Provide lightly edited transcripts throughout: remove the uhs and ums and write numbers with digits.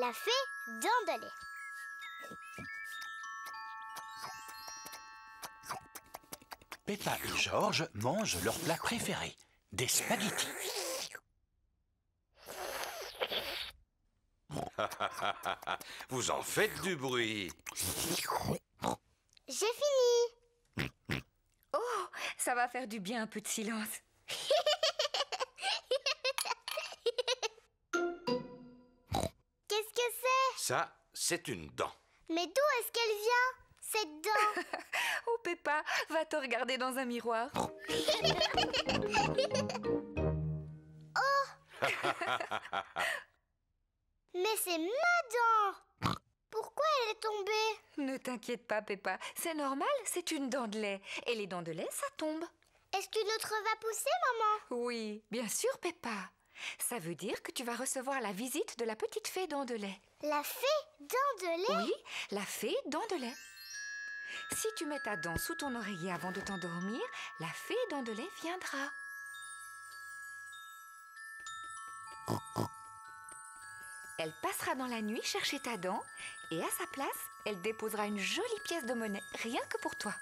La fée dents de lait. Peppa et Georges mangent leur plat préféré, des spaghettis. Vous en faites du bruit. J'ai fini. Oh, ça va faire du bien un peu de silence. Qu'est-ce que c'est? Ça, c'est une dent. Mais d'où est-ce qu'elle vient, cette dent? Oh Peppa, va te regarder dans un miroir. Mais c'est ma dent! Pourquoi elle est tombée? Ne t'inquiète pas Peppa, c'est normal, c'est une dent de lait. Et les dents de lait, ça tombe. Est-ce qu'une autre va pousser, maman? Oui, bien sûr Peppa. Ça veut dire que tu vas recevoir la visite de la petite fée dent de lait. La fée dent de lait? Oui, la fée dent de lait. Si tu mets ta dent sous ton oreiller avant de t'endormir, la fée dent de lait viendra. Elle passera dans la nuit chercher ta dent et à sa place, elle déposera une jolie pièce de monnaie, rien que pour toi.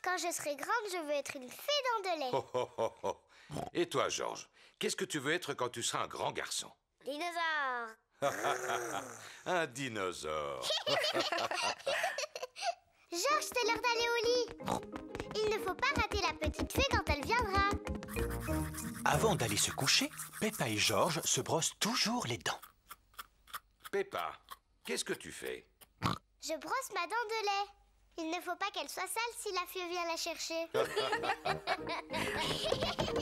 Quand je serai grande, je veux être une fée dent de lait. Oh, oh, oh, oh. Et toi, Georges, qu'est-ce que tu veux être quand tu seras un grand garçon? Dinosaure. Un dinosaure. Georges, c'est l'heure d'aller au lit. Il ne faut pas rater la petite fée quand elle viendra. Avant d'aller se coucher, Peppa et Georges se brossent toujours les dents. Peppa, qu'est-ce que tu fais? Je brosse ma dent de lait. Il ne faut pas qu'elle soit sale si la fée vient la chercher.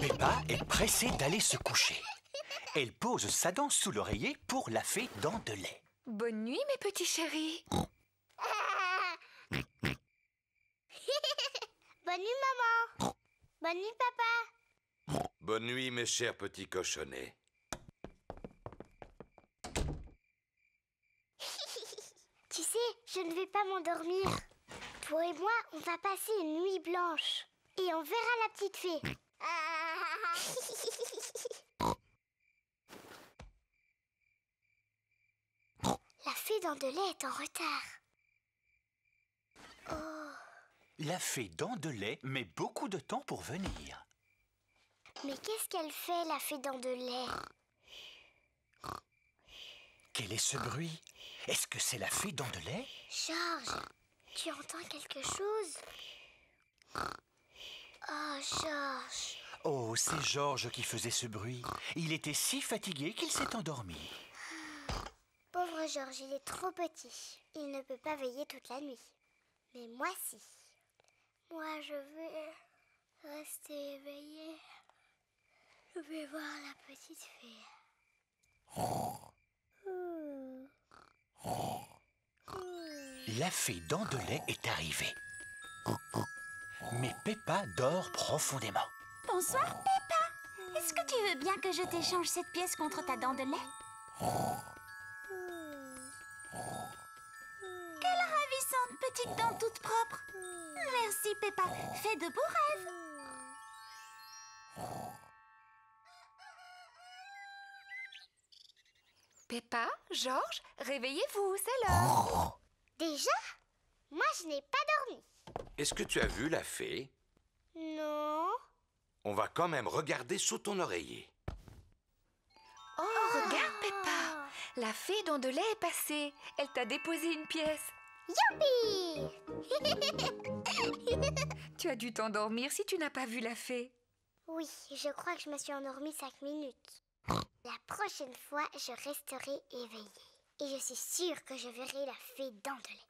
Peppa est pressée d'aller se coucher. Elle pose sa dent sous l'oreiller pour la fée dent de lait. Bonne nuit mes petits chéris. Bonne nuit, maman. Bonne nuit, papa. Bonne nuit, mes chers petits cochonnets. Tu sais, je ne vais pas m'endormir. Toi et moi, on va passer une nuit blanche. Et on verra la petite fée. La fée dent de lait est en retard. Oh, La fée dent de lait met beaucoup de temps pour venir. mais qu'est-ce qu'elle fait, la fée dent de lait? Quel est ce bruit? Est-ce que c'est la fée dent de lait? Georges, tu entends quelque chose? Oh, Georges. Oh, c'est Georges qui faisait ce bruit. Il était si fatigué qu'il s'est endormi. Pauvre Georges, il est trop petit. Il ne peut pas veiller toute la nuit. Mais moi, si. Moi, je vais rester éveillée. Je vais voir la petite fée. La fée dent de lait est arrivée. Mais Peppa dort profondément. Bonsoir, Peppa. Est-ce que tu veux bien que je t'échange cette pièce contre ta dent de lait? Quelle ravissante petite dent toute propre. Merci, Peppa. Fais de beaux rêves. Peppa, Georges, réveillez-vous, c'est l'heure. Déjà? Moi, je n'ai pas dormi. Est-ce que tu as vu la fée? Non. On va quand même regarder sous ton oreiller. Oh, regarde Peppa, la fée dent de lait est passée. Elle t'a déposé une pièce. Youpi! Tu as dû t'endormir si tu n'as pas vu la fée. Oui, je crois que je me suis endormie 5 minutes. La prochaine fois, je resterai éveillée. Et je suis sûre que je verrai la fée dent de lait.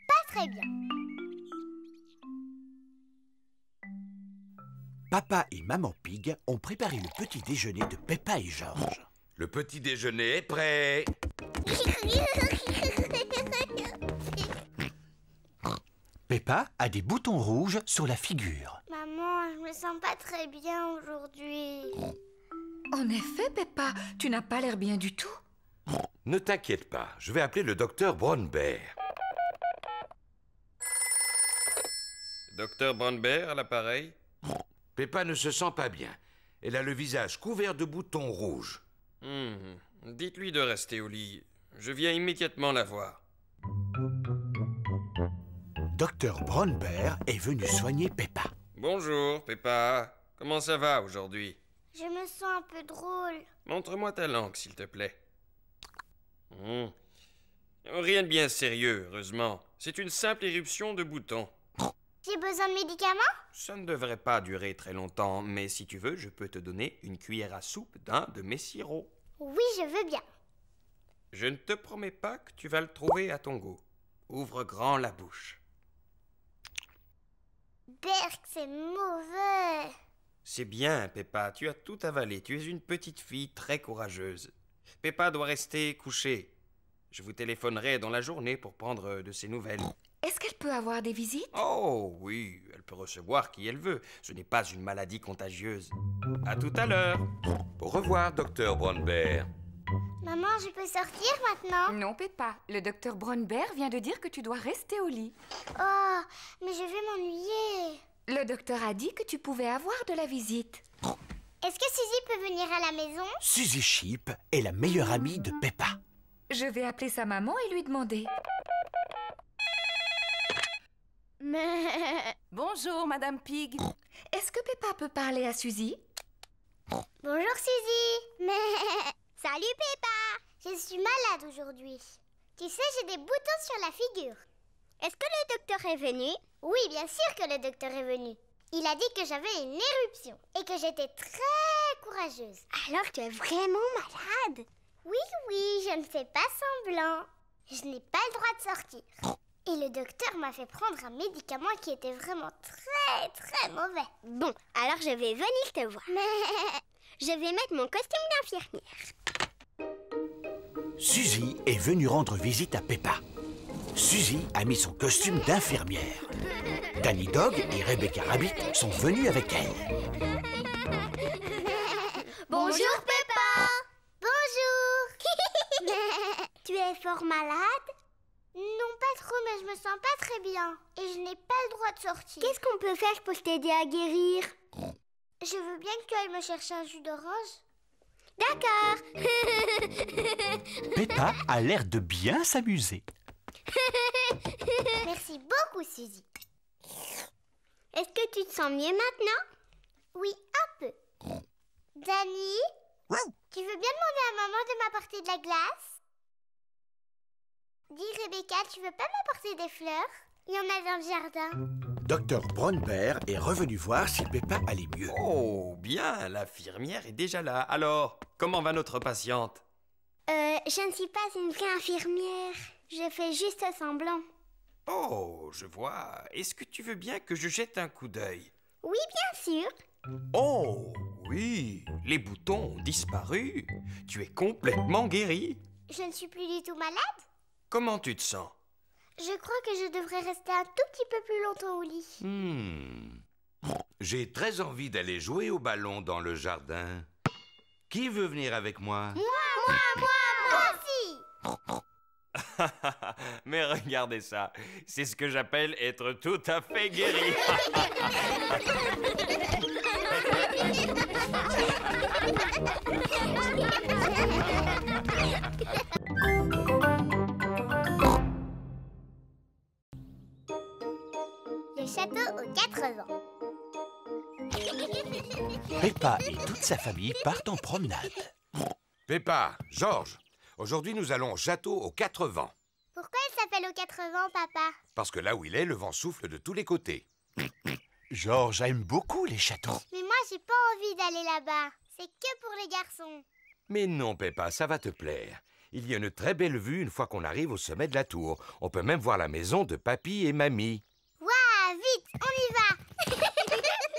Pas très bien. Papa et Maman Pig ont préparé le petit déjeuner de Peppa et Georges. Le petit déjeuner est prêt. Peppa a des boutons rouges sur la figure. Maman, je me sens pas très bien aujourd'hui. En effet, Peppa, tu n'as pas l'air bien du tout. Ne t'inquiète pas, je vais appeler le docteur Brown-Bear. Docteur Brown-Bear à l'appareil? Peppa ne se sent pas bien. Elle a le visage couvert de boutons rouges. Dites-lui de rester au lit. Je viens immédiatement la voir. Docteur Brown-Bear est venu soigner Peppa. Bonjour, Peppa. Comment ça va aujourd'hui? Je me sens un peu drôle. Montre-moi ta langue, s'il te plaît. Rien de bien sérieux, heureusement. C'est une simple éruption de boutons. J'ai besoin de médicaments? Ça ne devrait pas durer très longtemps, mais si tu veux, je peux te donner une cuillère à soupe d'un de mes sirops. Oui, je veux bien. Je ne te promets pas que tu vas le trouver à ton goût. Ouvre grand la bouche. Berk, c'est mauvais. C'est bien, Peppa, tu as tout avalé. Tu es une petite fille très courageuse. Peppa doit rester couchée. Je vous téléphonerai dans la journée pour prendre de ses nouvelles. Est-ce qu'elle peut avoir des visites? Oh oui, elle peut recevoir qui elle veut. Ce n'est pas une maladie contagieuse. À tout à l'heure. Au revoir, docteur Brown-Bear. Maman, je peux sortir maintenant? Non, Peppa. Le docteur Brown-Bear vient de dire que tu dois rester au lit. Oh, mais je vais m'ennuyer. Le docteur a dit que tu pouvais avoir de la visite. Est-ce que Suzy peut venir à la maison? Suzy Sheep est la meilleure amie de Peppa. Je vais appeler sa maman et lui demander. Bonjour, Madame Pig. Est-ce que Peppa peut parler à Suzy? Bonjour Suzy. Salut Peppa. Je suis malade aujourd'hui. Tu sais, j'ai des boutons sur la figure. Est-ce que le docteur est venu? Oui, bien sûr que le docteur est venu. Il a dit que j'avais une éruption et que j'étais très courageuse. Alors tu es vraiment malade? Oui, je ne fais pas semblant. Je n'ai pas le droit de sortir. Et le docteur m'a fait prendre un médicament qui était vraiment très mauvais. Bon, alors je vais venir te voir. Mais je vais mettre mon costume d'infirmière. Suzy est venue rendre visite à Peppa. Suzy a mis son costume d'infirmière. Danny Dog et Rebecca Rabbit sont venus avec elle. Bonjour Peppa. Bonjour. Tu es fort malade? Non, pas trop, mais je me sens pas très bien. Et je n'ai pas le droit de sortir. Qu'est-ce qu'on peut faire pour t'aider à guérir? Je veux bien que tu ailles me chercher un jus d'orange. D'accord. Peppa a l'air de bien s'amuser. Merci beaucoup, Suzy. Est-ce que tu te sens mieux maintenant? Oui, un peu. Danny, tu veux bien demander à maman de m'apporter de la glace? Dis Rebecca, tu veux pas m'apporter des fleurs? Il y en a dans le jardin. Docteur Brown-Bear est revenu voir si Peppa allait mieux. Oh, bien, l'infirmière est déjà là. Alors, comment va notre patiente? Je ne suis pas une vraie infirmière. Je fais juste semblant. Oh, je vois. Est-ce que tu veux bien que je jette un coup d'œil? Oui, bien sûr. Oh, oui, les boutons ont disparu. Tu es complètement guérie. Je ne suis plus du tout malade. Comment tu te sens? Je crois que je devrais rester un tout petit peu plus longtemps au lit. J'ai très envie d'aller jouer au ballon dans le jardin. Qui veut venir avec moi? Moi aussi. Mais regardez ça, c'est ce que j'appelle être tout à fait guéri. Le château aux 4 ans. Peppa et toute sa famille partent en promenade. Peppa, Georges, aujourd'hui nous allons au château aux 4 vents. Pourquoi il s'appelle aux 4 vents, papa? Parce que là où il est, le vent souffle de tous les côtés. Georges aime beaucoup les châteaux. Mais moi, j'ai pas envie d'aller là-bas. C'est que pour les garçons. Mais non, Peppa, ça va te plaire. Il y a une très belle vue une fois qu'on arrive au sommet de la tour. On peut même voir la maison de papy et mamie. Waouh, vite, on y va.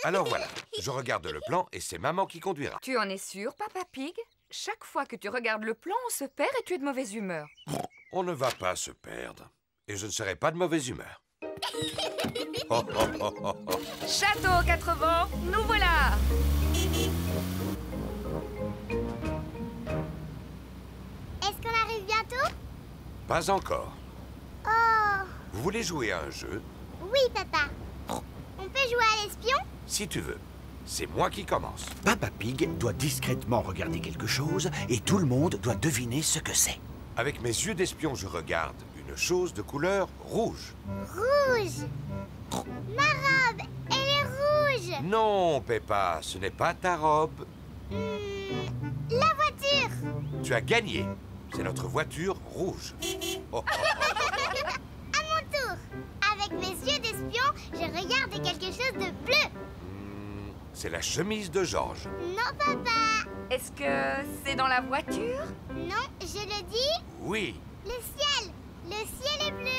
Alors voilà, je regarde le plan et c'est maman qui conduira. Tu en es sûr, Papa Pig? Chaque fois que tu regardes le plan, on se perd et tu es de mauvaise humeur. On ne va pas se perdre. Et je ne serai pas de mauvaise humeur. Château aux 4 vents, nous voilà! Est-ce qu'on Pas encore. Oh, Vous voulez jouer à un jeu? oui, papa. On peut jouer à l'espion? Si tu veux. C'est moi qui commence. Papa Pig doit discrètement regarder quelque chose et tout le monde doit deviner ce que c'est. Avec mes yeux d'espion, je regarde une chose de couleur rouge. Rouge. Ma robe, elle est rouge. Non, Peppa, ce n'est pas ta robe. La voiture. Tu as gagné. C'est notre voiture rouge. Oh, À mon tour. Avec mes yeux d'espion, je regarde quelque chose de bleu. c'est la chemise de Georges. Non, papa. Est-ce que c'est dans la voiture? Non, je le dis. Oui. Le ciel. Le ciel est bleu.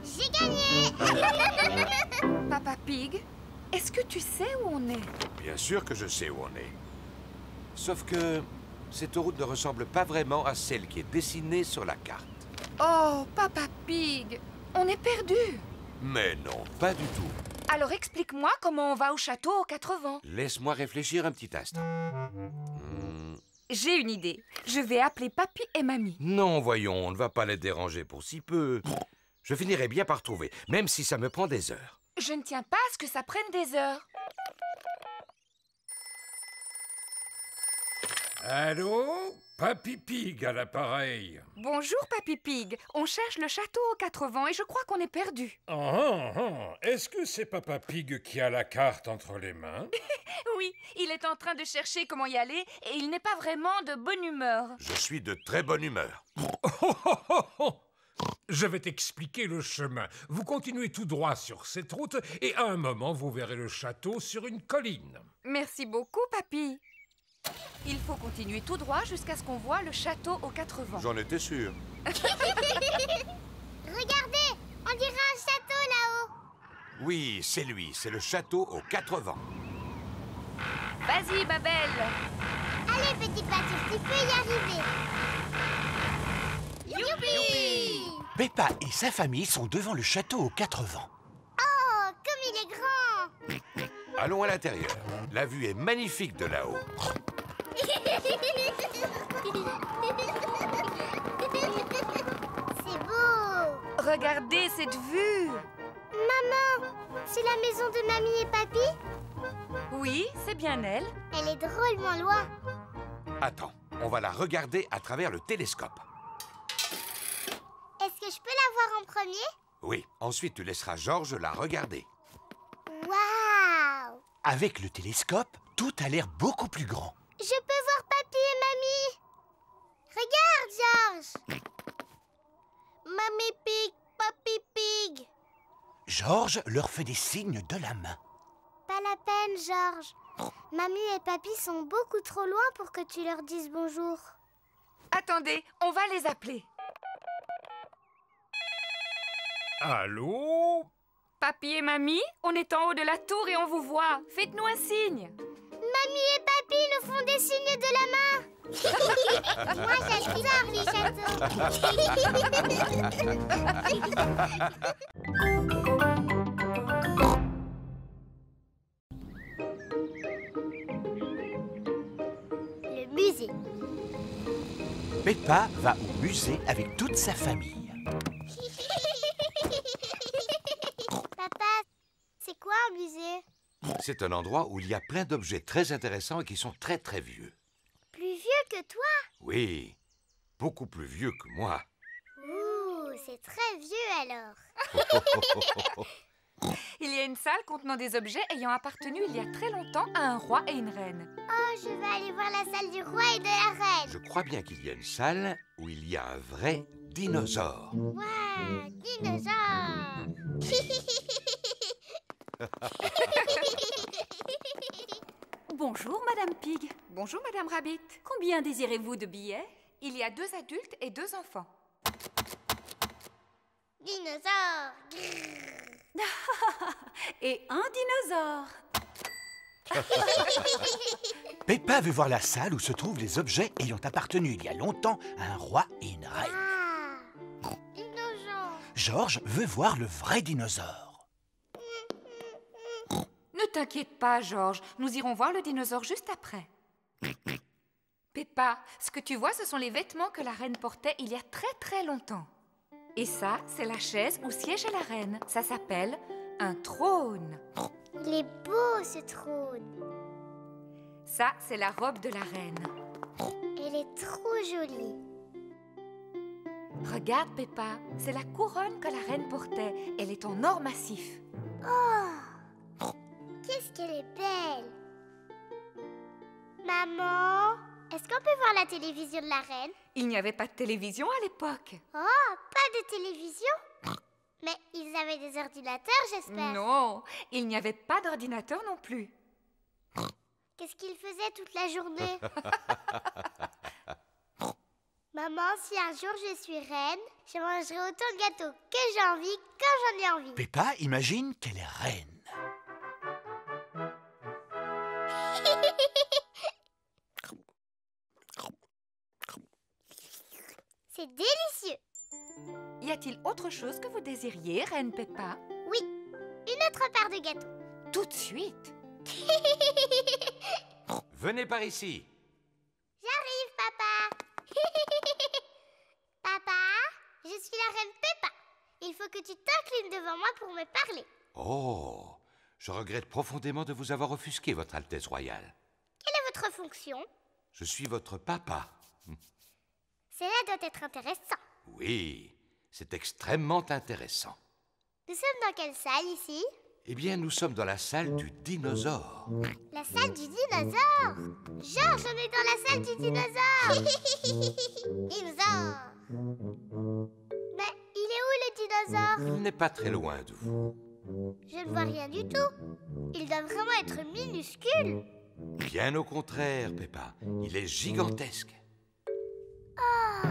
J'ai gagné. Papa Pig, est-ce que tu sais où on est? Bien sûr que je sais où on est. Sauf que cette route ne ressemble pas vraiment à celle qui est dessinée sur la carte. Oh, Papa Pig, on est perdu. Mais non, pas du tout. Alors explique-moi comment on va au château aux 4 vents. Laisse-moi réfléchir un petit instant. J'ai une idée. Je vais appeler Papy et Mamie. Non, voyons, on ne va pas les déranger pour si peu. Je finirai bien par trouver, même si ça me prend des heures. Je ne tiens pas à ce que ça prenne des heures. Allô? Papy Pig à l'appareil. Bonjour, Papy Pig. On cherche le château aux 4 vents et je crois qu'on est perdu. Est-ce que c'est Papa Pig qui a la carte entre les mains? Oui, il est en train de chercher comment y aller et il n'est pas vraiment de bonne humeur. Je suis de très bonne humeur. Je vais t'expliquer le chemin. Vous continuez tout droit sur cette route et à un moment, vous verrez le château sur une colline. Merci beaucoup, Papy. Il faut continuer tout droit jusqu'à ce qu'on voit le château aux 4 vents. J'en étais sûr. Regardez, on dirait un château là-haut. Oui, c'est lui, c'est le château aux 4 vents. Vas-y, ma belle. Allez, petit pâture, tu peux y arriver. Youpi! Peppa et sa famille sont devant le château aux 4 vents. Oh, comme il est grand. Allons à l'intérieur. La vue est magnifique de là-haut. C'est beau. Regardez cette vue. Maman, c'est la maison de mamie et papy? Oui, c'est bien elle. Elle est drôlement loin. Attends, on va la regarder à travers le télescope. Est-ce que je peux la voir en premier? Oui, ensuite tu laisseras Georges la regarder. Waouh! Avec le télescope, tout a l'air beaucoup plus grand. Je peux voir papy et mamie. Regarde, Georges. Mamie Pig, papy Pig. Georges leur fait des signes de la main. Pas la peine, Georges. Mamie et papy sont beaucoup trop loin pour que tu leur dises bonjour. Attendez, on va les appeler. Allô? Papy et Mamie, on est en haut de la tour et on vous voit. Faites-nous un signe. Mamie et papy nous font des signes de la main. Moi, j'adore les châteaux. Le musée. Peppa va au musée avec toute sa famille. Papa, c'est quoi un musée? C'est un endroit où il y a plein d'objets très intéressants et qui sont très très vieux. Plus vieux que toi? Oui, beaucoup plus vieux que moi. Ouh, c'est très vieux alors. Il y a une salle contenant des objets ayant appartenu il y a très longtemps à un roi et une reine. Oh, je vais aller voir la salle du roi et de la reine. Je crois bien qu'il y a une salle où il y a un vrai dinosaure. Waouh, dinosaure. Bonjour, Madame Pig. Bonjour, Madame Rabbit. Combien désirez-vous de billets? Il y a 2 adultes et 2 enfants. Dinosaure. Et un dinosaure. Peppa veut voir la salle où se trouvent les objets ayant appartenu il y a longtemps à un roi et une reine. Ah, dinosaure. Georges veut voir le vrai dinosaure. Ne t'inquiète pas, Georges. Nous irons voir le dinosaure juste après. Peppa, Peppa, ce que tu vois, ce sont les vêtements que la reine portait il y a très très longtemps. Et ça, c'est la chaise où siégeait la reine. Ça s'appelle un trône. Il est beau, ce trône. Ça, c'est la robe de la reine. Elle est trop jolie. Regarde, Peppa, c'est la couronne que la reine portait. Elle est en or massif. Oh, qu'est-ce qu'elle est belle. Maman, est-ce qu'on peut voir la télévision de la reine? Il n'y avait pas de télévision à l'époque. Oh, pas de télévision? Mais ils avaient des ordinateurs, j'espère. Non, il n'y avait pas d'ordinateur non plus. Qu'est-ce qu'ils faisaient toute la journée? Maman, si un jour je suis reine, je mangerai autant de gâteaux que j'ai envie quand j'en ai envie. Peppa imagine qu'elle est reine. C'est délicieux. Y a-t-il autre chose que vous désiriez, Reine Peppa? Oui, une autre part de gâteau. Tout de suite. Venez par ici. J'arrive, papa. Papa, je suis la reine Peppa. Il faut que tu t'inclines devant moi pour me parler. Oh, je regrette profondément de vous avoir offusqué, Votre Altesse Royale. Quelle est votre fonction? Je suis votre papa. Cela doit être intéressant. Oui, c'est extrêmement intéressant. Nous sommes dans quelle salle ici? Eh bien, nous sommes dans la salle du dinosaure. La salle du dinosaure. Georges, on est dans la salle du dinosaure. Dinosaure. Mais il est où le dinosaure? Il n'est pas très loin de vous. Je ne vois rien du tout. Il doit vraiment être minuscule. Bien au contraire, Peppa. Il est gigantesque. Oh.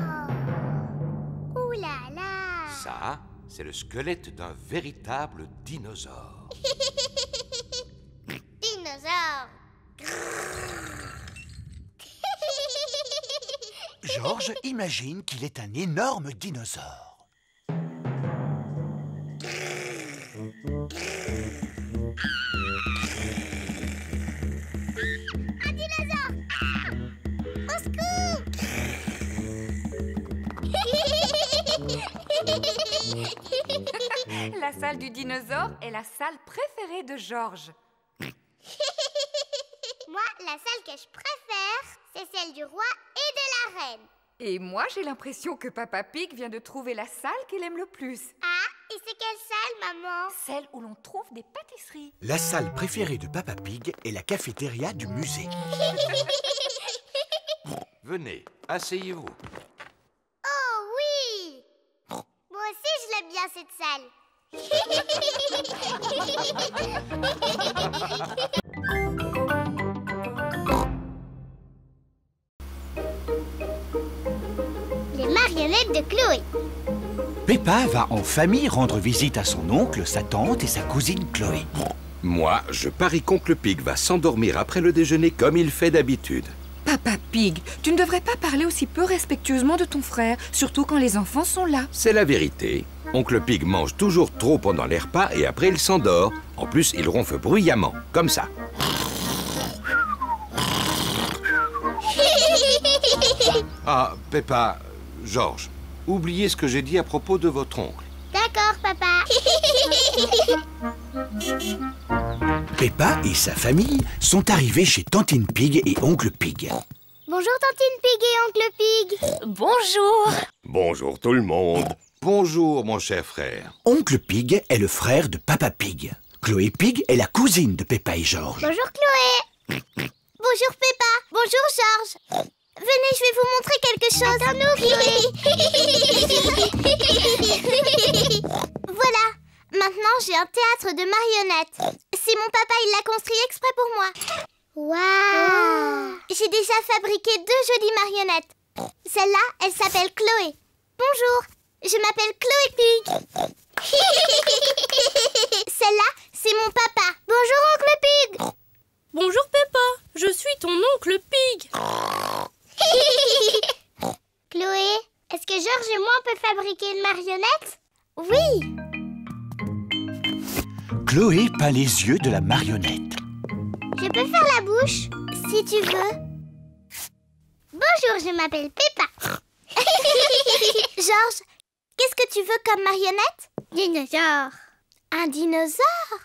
Ouh là là. Ça, c'est le squelette d'un véritable dinosaure. Dinosaure. Georges imagine qu'il est un énorme dinosaure. Un dinosaure. Au secours. La salle du dinosaure est la salle préférée de Georges. Moi, la salle que je préfère, c'est celle du roi et de la reine. Et moi, j'ai l'impression que Papa Pig vient de trouver la salle qu'il aime le plus. Ah, et c'est quelle salle, maman? Celle où l'on trouve des pâtisseries. La salle préférée de Papa Pig est la cafétéria du musée. Venez, asseyez-vous. Oh oui! Moi aussi, je l'aime bien, cette salle. Les marionnettes de Chloé. Peppa va en famille rendre visite à son oncle, sa tante et sa cousine Chloé. Moi, je parie qu'Oncle Pig va s'endormir après le déjeuner comme il fait d'habitude. Papa Pig, tu ne devrais pas parler aussi peu respectueusement de ton frère, surtout quand les enfants sont là. C'est la vérité. Oncle Pig mange toujours trop pendant les repas et après il s'endort. En plus, il ronfle bruyamment, comme ça. Ah, Peppa, Georges, oubliez ce que j'ai dit à propos de votre oncle. D'accord, papa. Peppa et sa famille sont arrivés chez Tantine Pig et Oncle Pig. Bonjour, Tantine Pig et Oncle Pig. Bonjour. Bonjour tout le monde. Bonjour, mon cher frère. Oncle Pig est le frère de Papa Pig. Chloé Pig est la cousine de Peppa et Georges. Bonjour, Chloé. Bonjour, Peppa. Bonjour, Georges. Venez, je vais vous montrer quelque chose. Attends-nous, Chloé. Voilà. Maintenant, j'ai un théâtre de marionnettes. C'est mon papa, il l'a construit exprès pour moi. Waouh! J'ai déjà fabriqué 2 jolies marionnettes. Celle-là, elle s'appelle Chloé. Bonjour, je m'appelle Chloé Pig. Celle-là, c'est mon papa. Bonjour, Oncle Pig. Bonjour, Peppa. Je suis ton oncle Pig. Chloé, est-ce que Georges et moi, on peut fabriquer une marionnette? Oui. Chloé peint les yeux de la marionnette. Je peux faire la bouche, si tu veux. Bonjour, je m'appelle Peppa. Georges, qu'est-ce que tu veux comme marionnette? Dinosaure. Un dinosaure?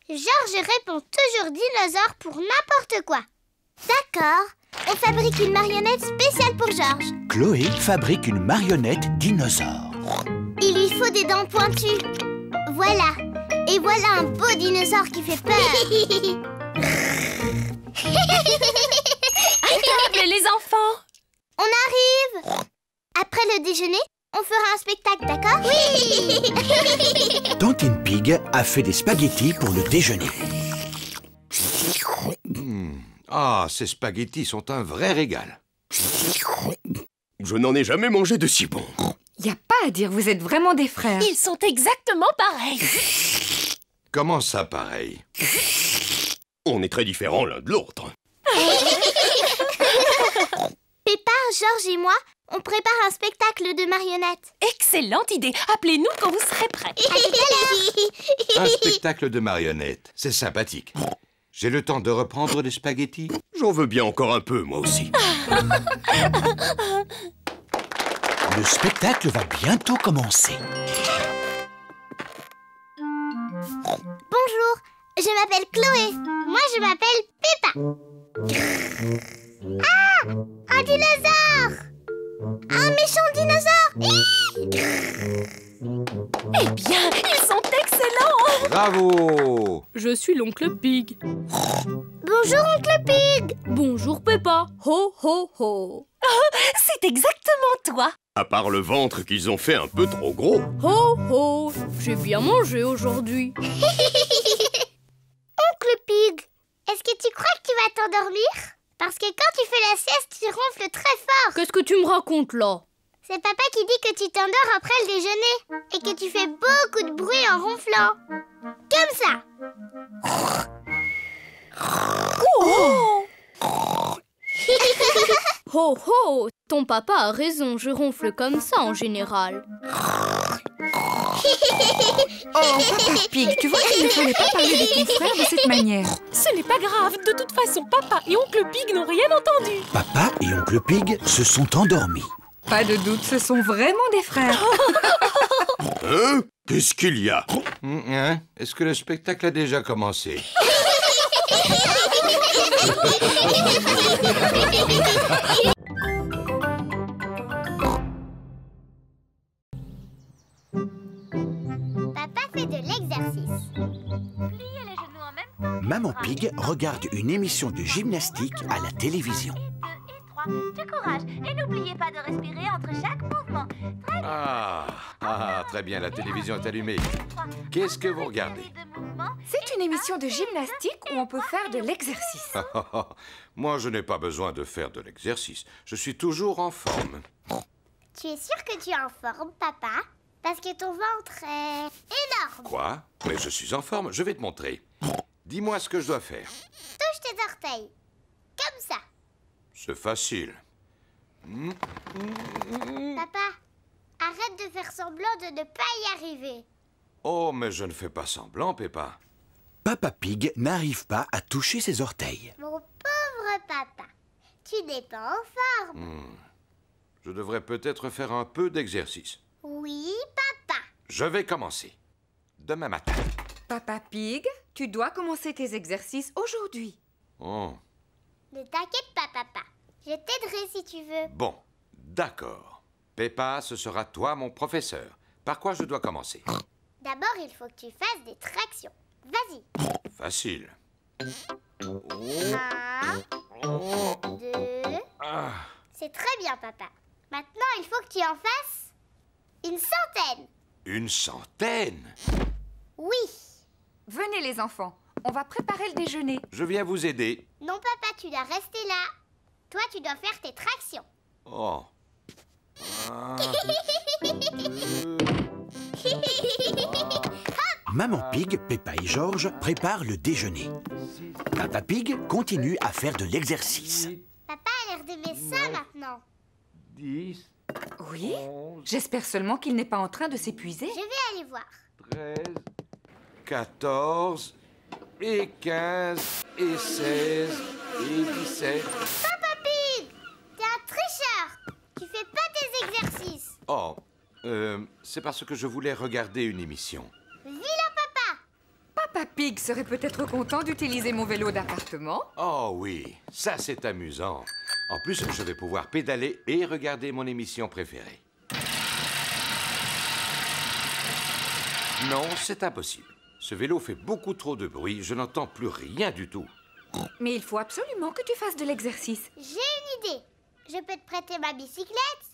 Georges répond toujours dinosaure pour n'importe quoi. D'accord, on fabrique une marionnette spéciale pour Georges. Chloé fabrique une marionnette dinosaure. Il lui faut des dents pointues. Voilà. Et voilà un beau dinosaure qui fait peur. Table, les enfants! On arrive. Après le déjeuner, on fera un spectacle, d'accord? Oui. Tantine Pig a fait des spaghettis pour le déjeuner. Ah, ces spaghettis sont un vrai régal. Je n'en ai jamais mangé de si bon. Y a pas à dire, vous êtes vraiment des frères. Ils sont exactement pareils. Comment ça, pareil? On est très différents l'un de l'autre. Peppa, Georges et moi, on prépare un spectacle de marionnettes. Excellente idée. Appelez-nous quand vous serez prêts. À tout à l'heure. Un spectacle de marionnettes, c'est sympathique. J'ai le temps de reprendre les spaghettis? J'en veux bien encore un peu, moi aussi. Le spectacle va bientôt commencer. Bonjour, je m'appelle Chloé. Moi, je m'appelle Peppa. Ah, un dinosaure! Un méchant dinosaure! Eh bien, ils sont excellents. Bravo! Je suis l'oncle Pig. Bonjour, oncle Pig. Bonjour, Peppa. Ho, ho, ho. C'est exactement toi. À part le ventre qu'ils ont fait un peu trop gros. Ho, ho. J'ai bien mangé aujourd'hui. Oncle Pig, est-ce que tu crois que tu vas t'endormir? Parce que quand tu fais la sieste, tu ronfles très fort. Qu'est-ce que tu me racontes là? C'est papa qui dit que tu t'endors après le déjeuner et que tu fais beaucoup de bruit en ronflant. Comme ça. Oh! Ho ho, ton papa a raison, je ronfle comme ça en général. Oh, Papa Pig, tu vois qu'il ne fallait pas parler de ton frère de cette manière. Ce n'est pas grave, de toute façon, papa et oncle Pig n'ont rien entendu. Papa et oncle Pig se sont endormis. Pas de doute, ce sont vraiment des frères. Hein? Qu'est-ce qu'il y a? Hein? Est-ce que le spectacle a déjà commencé? Papa fait de l'exercice. Pliez les genoux en même temps. Maman Pig regarde une émission de gymnastique à la télévision. 1, 2 et 3. Du courage. Et n'oubliez pas de respirer entre chaque mouvement. Très bien. Très bien, la télévision est allumée. Qu'est-ce que vous regardez? C'est une émission de gymnastique où on peut faire de l'exercice. Moi, je n'ai pas besoin de faire de l'exercice. Je suis toujours en forme. Tu es sûr que tu es en forme, papa? Parce que ton ventre est énorme. Quoi? Mais je suis en forme, je vais te montrer. Dis-moi ce que je dois faire. Touche tes orteils. Comme ça. C'est facile. Papa, arrête de faire semblant de ne pas y arriver. Oh, mais je ne fais pas semblant, Peppa. Papa Pig n'arrive pas à toucher ses orteils. Mon pauvre papa, tu n'es pas en forme. Je devrais peut-être faire un peu d'exercice. Oui, papa. Je vais commencer. Demain matin. Papa Pig, tu dois commencer tes exercices aujourd'hui. Oh, Ne t'inquiète pas, papa. Je t'aiderai si tu veux. bon, d'accord. Peppa, ce sera toi mon professeur. Par quoi je dois commencer? D'abord, il faut que tu fasses des tractions. Vas-y. Facile. 1, 2. Ah, C'est très bien, papa. Maintenant, il faut que tu en fasses une centaine. une centaine? Oui. Venez les enfants, on va préparer le déjeuner. Je viens vous aider. Non, papa, tu dois rester là. Toi, tu dois faire tes tractions. Oh. 1, 2. Maman Pig, Peppa et Georges préparent le déjeuner. Papa Pig continue à faire de l'exercice. Papa a l'air d'aimer ça maintenant. 10, Oui? J'espère seulement qu'il n'est pas en train de s'épuiser. Je vais aller voir. 13, 14, et 15, et 16, et 17. Papa Pig, t'es un Oh, c'est parce que je voulais regarder une émission. Vilain papa! Papa Pig serait peut-être content d'utiliser mon vélo d'appartement. Oh oui, ça c'est amusant. En plus, je vais pouvoir pédaler et regarder mon émission préférée. Non, c'est impossible. Ce vélo fait beaucoup trop de bruit, je n'entends plus rien du tout. Mais il faut absolument que tu fasses de l'exercice. J'ai une idée. Je peux te prêter ma bicyclette?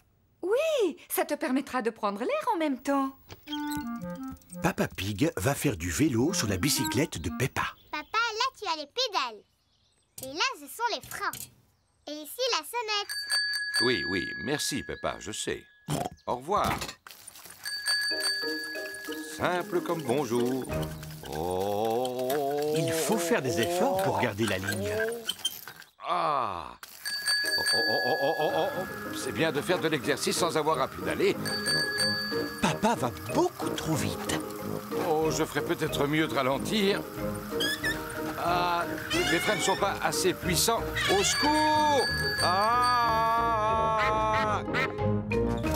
Oui, ça te permettra de prendre l'air en même temps. Papa Pig va faire du vélo sur la bicyclette de Peppa. Papa, là tu as les pédales. Et là ce sont les freins. Et ici la sonnette. Oui, oui, merci Peppa, je sais. Au revoir. Simple comme bonjour. Oh. Il faut faire des efforts pour garder la ligne. Ah. Oh. C'est bien de faire de l'exercice sans avoir à pédaler. Papa va beaucoup trop vite. Oh, je ferais peut-être mieux de ralentir. Ah, les freins ne sont pas assez puissants. Au secours! Ah!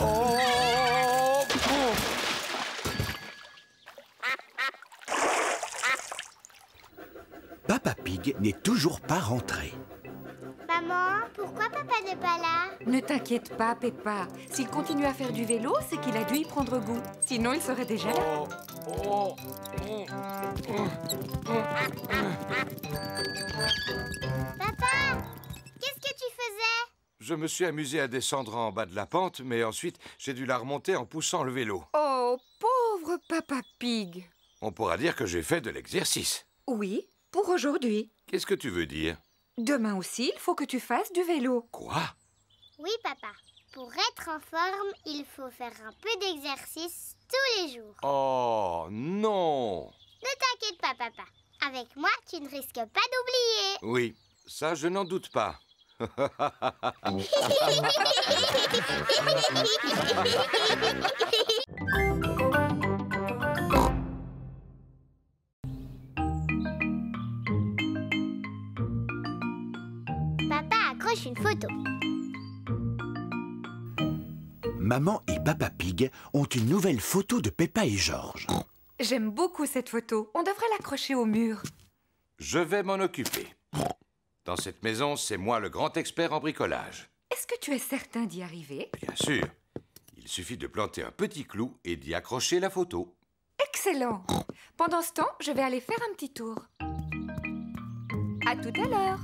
Oh! Papa Pig n'est toujours pas rentré. Maman, pourquoi papa n'est pas là? Ne t'inquiète pas, Peppa. S'il continue à faire du vélo, c'est qu'il a dû y prendre goût. Sinon, il serait déjà là. Papa, qu'est-ce que tu faisais? Je me suis amusé à descendre en bas de la pente, mais ensuite, j'ai dû la remonter en poussant le vélo. Oh, pauvre Papa Pig. On pourra dire que j'ai fait de l'exercice. Oui, pour aujourd'hui. Qu'est-ce que tu veux dire? Demain aussi, il faut que tu fasses du vélo. Quoi? Oui, papa. Pour être en forme, il faut faire un peu d'exercice tous les jours. Oh, non! Ne t'inquiète pas, papa. Avec moi, tu ne risques pas d'oublier. Oui, ça, je n'en doute pas. Papa accroche une photo. Maman et Papa Pig ont une nouvelle photo de Peppa et George. J'aime beaucoup cette photo. On devrait l'accrocher au mur. Je vais m'en occuper. Dans cette maison, c'est moi le grand expert en bricolage. Est-ce que tu es certain d'y arriver? Bien sûr. Il suffit de planter un petit clou et d'y accrocher la photo. Excellent. Pendant ce temps, je vais aller faire un petit tour. À tout à l'heure.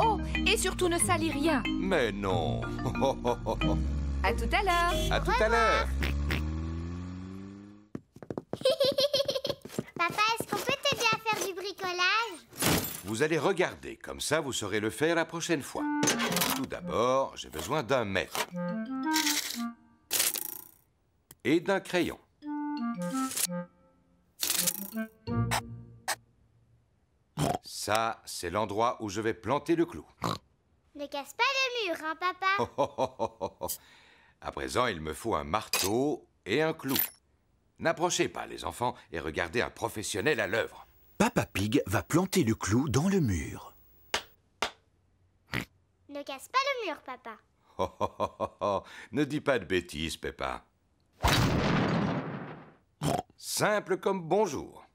Oh, et surtout ne salis rien. Mais non. À tout à l'heure. À tout à l'heure. Papa, est-ce qu'on peut t'aider à faire du bricolage? Vous allez regarder, comme ça vous saurez le faire la prochaine fois. Tout d'abord, j'ai besoin d'un mètre. Et d'un crayon. Ça, c'est l'endroit où je vais planter le clou. Ne casse pas le mur, hein, papa? À présent, il me faut un marteau et un clou. N'approchez pas, les enfants, et regardez un professionnel à l'œuvre. Papa Pig va planter le clou dans le mur. Ne casse pas le mur, papa. Ne dis pas de bêtises, Peppa. Simple comme bonjour.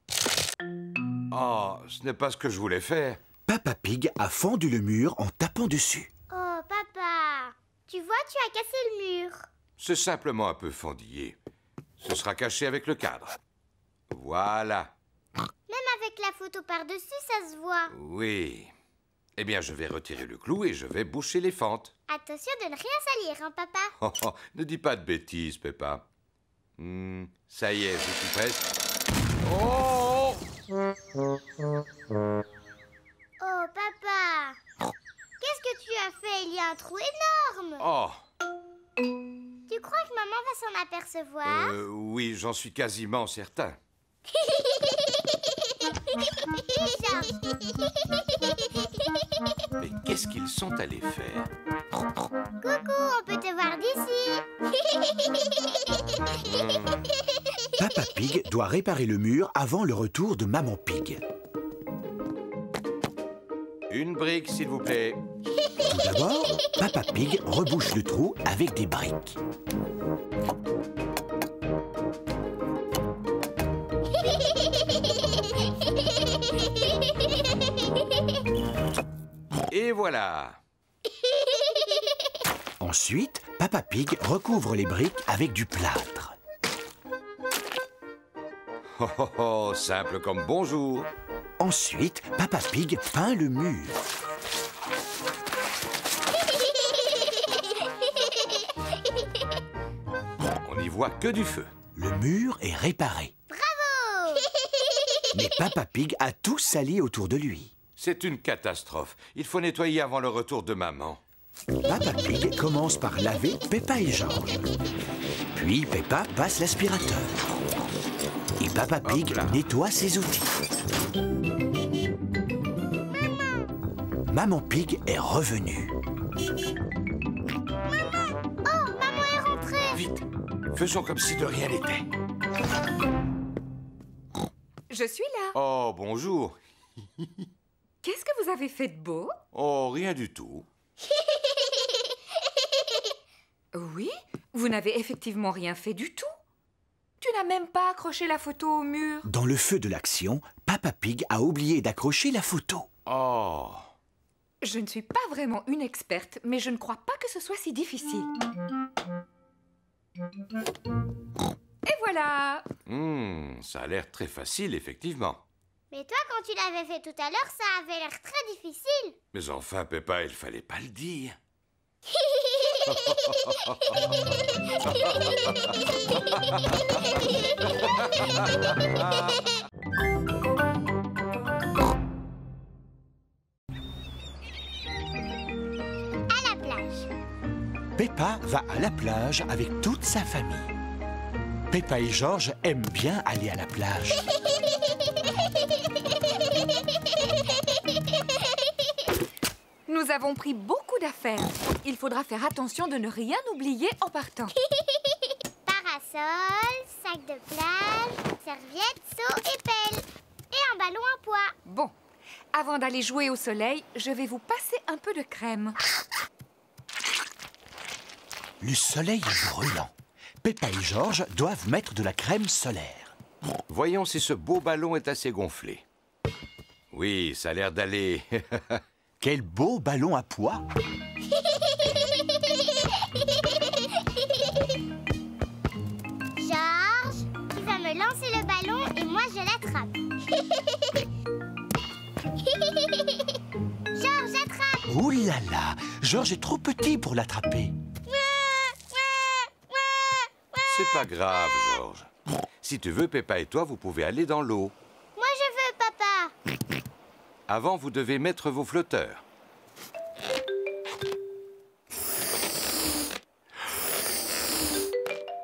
Oh, ce n'est pas ce que je voulais faire. Papa Pig a fendu le mur en tapant dessus. Oh, papa, tu vois, tu as cassé le mur. C'est simplement un peu fendillé. Ce sera caché avec le cadre. Voilà. Même avec la photo par-dessus, ça se voit. Oui. Eh bien, je vais retirer le clou et je vais boucher les fentes. Attention de ne rien salir, hein, papa? Ne dis pas de bêtises, Peppa. Ça y est, je suis presque. Oh! Oh, papa! Qu'est-ce que tu as fait? Il y a un trou énorme! Oh! Tu crois que maman va s'en apercevoir? Oui, j'en suis quasiment certain. Mais qu'est-ce qu'ils sont allés faire? Coucou, on peut te voir d'ici. Papa Pig doit réparer le mur avant le retour de Maman Pig. Une brique, s'il vous plaît. Tout d'abord, Papa Pig rebouche le trou avec des briques. Et voilà. Ensuite, Papa Pig recouvre les briques avec du plâtre. Oh, oh, oh, simple comme bonjour. Ensuite, Papa Pig peint le mur. On n'y voit que du feu. Le mur est réparé. Bravo! Mais Papa Pig a tout sali autour de lui. C'est une catastrophe. Il faut nettoyer avant le retour de maman. Papa Pig commence par laver Peppa et George. Puis Peppa passe l'aspirateur. Et Papa Pig nettoie ses outils. Maman Pig est revenue. Oh, maman est rentrée! Vite, faisons comme si de rien n'était. Je suis là. Oh, bonjour. Qu'est-ce que vous avez fait de beau? Oh, rien du tout. Oui, vous n'avez effectivement rien fait du tout. Tu n'as même pas accroché la photo au mur. Dans le feu de l'action, Papa Pig a oublié d'accrocher la photo. Oh. Je ne suis pas vraiment une experte, mais je ne crois pas que ce soit si difficile. Et voilà! Ça a l'air très facile, effectivement. Mais toi, quand tu l'avais fait tout à l'heure, ça avait l'air très difficile. Mais enfin, Peppa, il fallait pas le dire. À la plage. Peppa va à la plage avec toute sa famille. Peppa et George aiment bien aller à la plage. Nous avons pris beaucoup d'affaires. Il faudra faire attention de ne rien oublier en partant. Parasol, sac de plage, serviette, seau et pelle. Et un ballon à pois. Bon, avant d'aller jouer au soleil, je vais vous passer un peu de crème. Le soleil est brûlant. Peppa et George doivent mettre de la crème solaire. Voyons si ce beau ballon est assez gonflé. Oui, ça a l'air d'aller. Quel beau ballon à pois! George, tu vas me lancer le ballon et moi je l'attrape. George, attrape! Ouh là là! George est trop petit pour l'attraper. C'est pas grave, George. Si tu veux, Peppa et toi, vous pouvez aller dans l'eau. Moi je veux, papa. Avant, vous devez mettre vos flotteurs.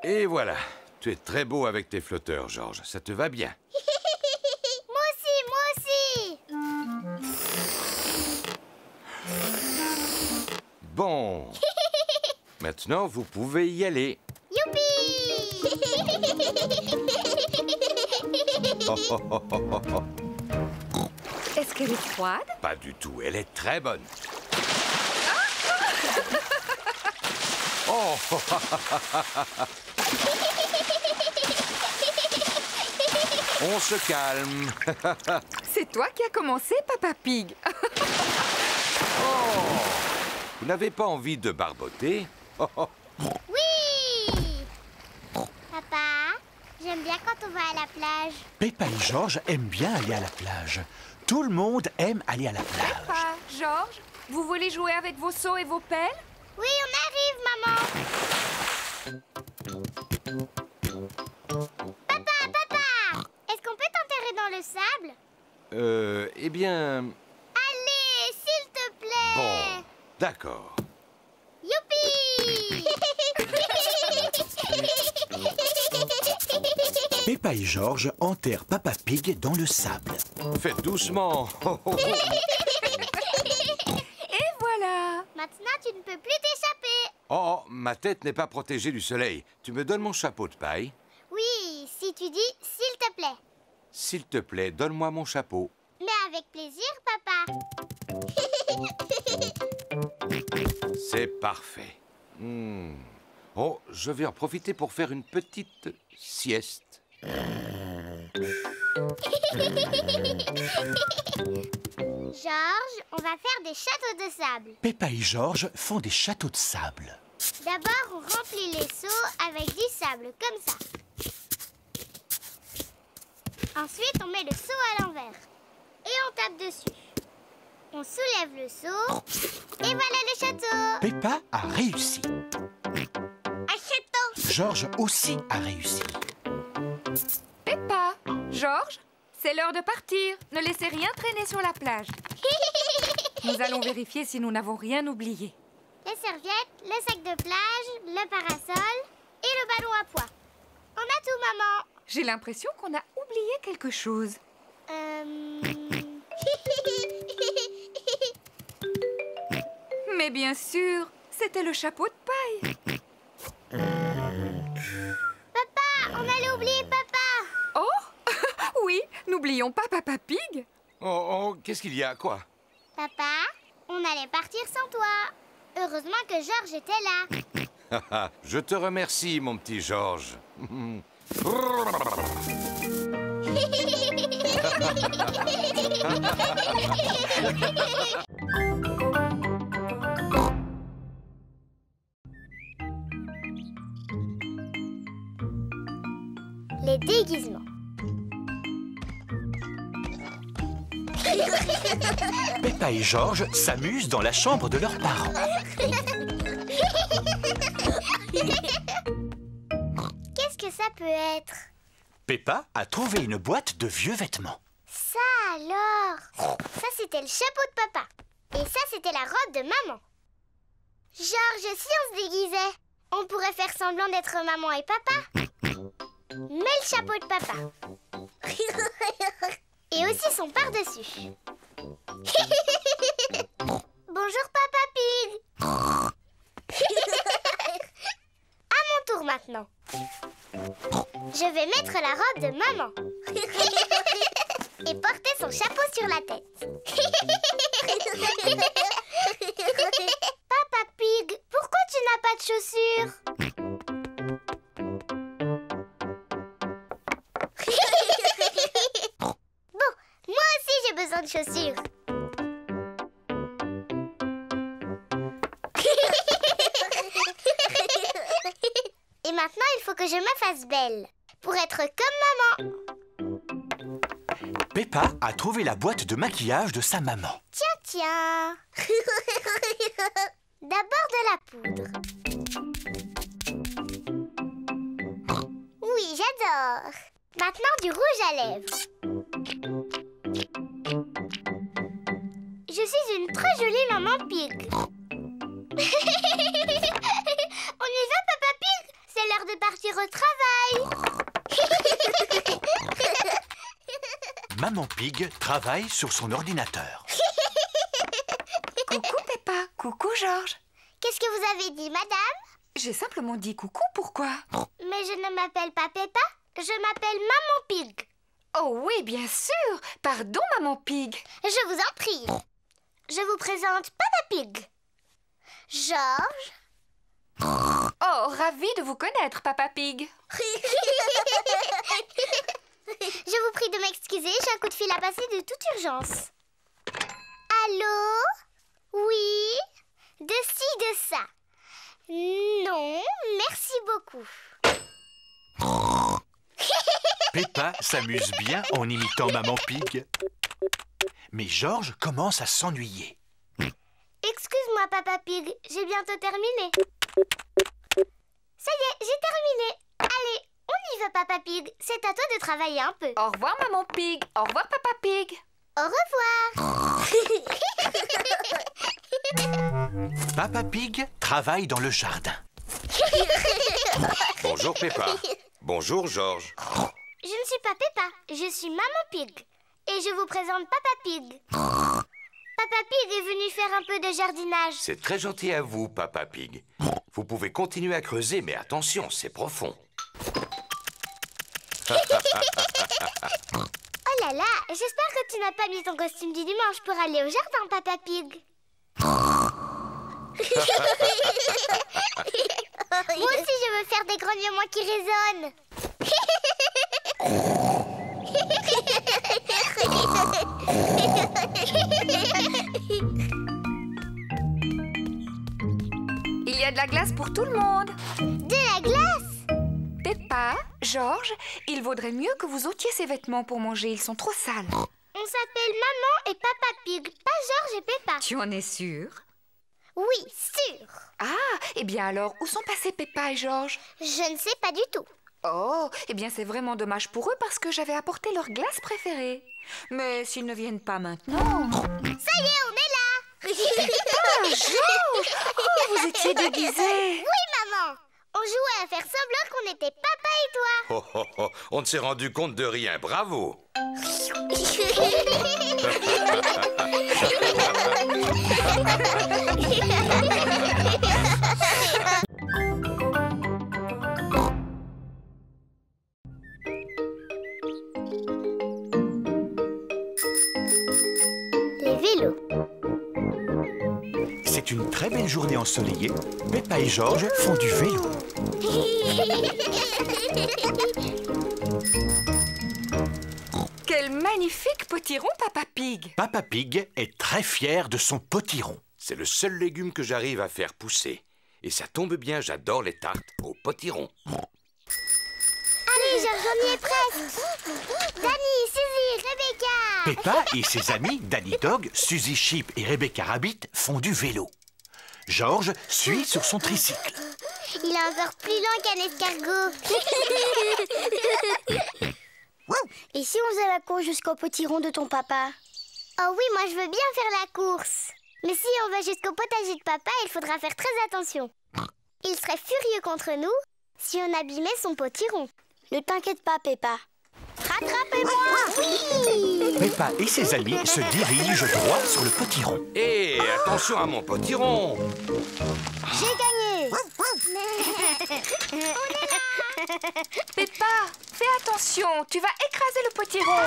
Et voilà. Tu es très beau avec tes flotteurs, George. Ça te va bien. Moi aussi. Bon. Maintenant, vous pouvez y aller. Youpi! Oh, oh, oh, oh, oh, oh. Est-ce qu'elle est froide? Pas du tout. Elle est très bonne. Oh! On se calme. C'est toi qui as commencé, Papa Pig. Oh! Vous n'avez pas envie de barboter? Oh, oh. Oui! Papa, j'aime bien quand on va à la plage. Peppa et George aiment bien aller à la plage. Tout le monde aime aller à la plage. Peppa, George, vous voulez jouer avec vos seaux et vos pelles? Oui, on arrive, maman. Papa, est-ce qu'on peut t'enterrer dans le sable? Eh bien... Allez, s'il te plaît. Bon, d'accord. Youpi! Peppa et George enterrent Papa Pig dans le sable. Faites doucement. Oh, oh, oh. Et voilà. Maintenant, tu ne peux plus t'échapper. Oh, ma tête n'est pas protégée du soleil. Tu me donnes mon chapeau de paille? Oui, si tu dis s'il te plaît. S'il te plaît, donne-moi mon chapeau. Mais avec plaisir, papa. C'est parfait. Oh, je vais en profiter pour faire une petite sieste. Georges, on va faire des châteaux de sable. Peppa et Georges font des châteaux de sable. D'abord, on remplit les seaux avec du sable, comme ça. Ensuite, on met le seau à l'envers. Et on tape dessus. On soulève le seau. Et voilà le château. Peppa a réussi. Un château. Georges aussi a réussi. Peppa, Georges, c'est l'heure de partir. Ne laissez rien traîner sur la plage. Nous allons vérifier si nous n'avons rien oublié. Les serviettes, le sac de plage, le parasol et le ballon à pois. On a tout, maman. J'ai l'impression qu'on a oublié quelque chose. Mais bien sûr, c'était le chapeau de paille. Papa, on allait oublier papa. Oh, oui, n'oublions pas Papa Pig. Oh, qu'est-ce qu'il y a, quoi? Papa, on allait partir sans toi. Heureusement que Georges était là. Je te remercie, mon petit Georges. Les déguisements. Peppa et Georges s'amusent dans la chambre de leurs parents. Qu'est-ce que ça peut être? Peppa a trouvé une boîte de vieux vêtements. Ça alors! Ça c'était le chapeau de papa. Et ça c'était la robe de maman. Georges, si on se déguisait, on pourrait faire semblant d'être maman et papa. Mets le chapeau de papa. Et aussi son par-dessus. Bonjour Papa Pig. À mon tour maintenant. Je vais mettre la robe de maman. Et porter son chapeau sur la tête. Papa Pig, pourquoi tu n'as pas de chaussures? Bon, moi aussi j'ai besoin de chaussures. Et maintenant, il faut que je me fasse belle pour être comme maman. Peppa a trouvé la boîte de maquillage de sa maman. Tiens, tiens. D'abord de la poudre. Oui, j'adore. Maintenant, du rouge à lèvres. Je suis une très jolie maman Pig. On y va, Papa Pig? C'est l'heure de partir au travail. Maman Pig travaille sur son ordinateur. Coucou Peppa, coucou Georges. Qu'est-ce que vous avez dit, madame? J'ai simplement dit coucou, pourquoi? Mais je ne m'appelle pas Peppa, je m'appelle Maman Pig. Oh oui, bien sûr. Pardon, Maman Pig. Je vous en prie. Je vous présente Papa Pig. Georges. Oh, ravi de vous connaître, Papa Pig. Je vous prie de m'excuser, j'ai un coup de fil à passer de toute urgence. Allô? Oui? De ci, de ça. Non, merci beaucoup. Peppa s'amuse bien en imitant Maman Pig. Mais Georges commence à s'ennuyer. Excuse-moi, Papa Pig, j'ai bientôt terminé. Ça y est, j'ai terminé. Allez, on y va, Papa Pig. C'est à toi de travailler un peu. Au revoir, Maman Pig. Au revoir, Papa Pig. Au revoir. Papa Pig travaille dans le jardin. Bonjour Peppa. Bonjour Georges. Je ne suis pas Peppa, je suis Maman Pig. Et je vous présente Papa Pig. Papa Pig est venu faire un peu de jardinage. C'est très gentil à vous, Papa Pig. Vous pouvez continuer à creuser, mais attention, c'est profond. Oh là là, j'espère que tu n'as pas mis ton costume du dimanche pour aller au jardin, Papa Pig. Moi aussi, je veux faire des grognements qui résonnent. Il y a de la glace pour tout le monde. De la glace? Peppa, Georges, il vaudrait mieux que vous ôtiez ces vêtements pour manger. Ils sont trop sales. On s'appelle Maman et Papa Pig, pas Georges et Peppa. Tu en es sûre? Oui, sûr. Ah, eh bien alors, où sont passés Peppa et Georges? Je ne sais pas du tout. Oh, eh bien c'est vraiment dommage pour eux parce que j'avais apporté leur glace préférée. Mais s'ils ne viennent pas maintenant... Ça y est, on est là. Peppa, Georges! Oh, vous étiez déguisés. Oui, maman. On jouait à faire semblant qu'on était papa et toi. Oh, oh, oh, on ne s'est rendu compte de rien, bravo. Les vélos. C'est une très belle journée ensoleillée. Peppa et Georges font du vélo. Quel magnifique potiron, Papa Pig! Papa Pig est très fier de son potiron. C'est le seul légume que j'arrive à faire pousser. Et ça tombe bien, j'adore les tartes au potiron. Allez, Georges, on y est presque. Danny, Suzy, Rebecca. Peppa et ses amis Danny Dog, Suzy Sheep et Rebecca Rabbit font du vélo. Georges suit sur son tricycle. Il est encore plus lent qu'un escargot. Et si on faisait la course jusqu'au potiron de ton papa? Oh oui, moi je veux bien faire la course. Mais si on va jusqu'au potager de papa, il faudra faire très attention. Il serait furieux contre nous si on abîmait son potiron. Ne t'inquiète pas, Peppa. Rattrapez-moi! Oui! Peppa et ses amis se dirigent droit sur le potiron. Hé, attention à mon potiron! J'ai gagné! Peppa, fais attention, tu vas écraser le potiron.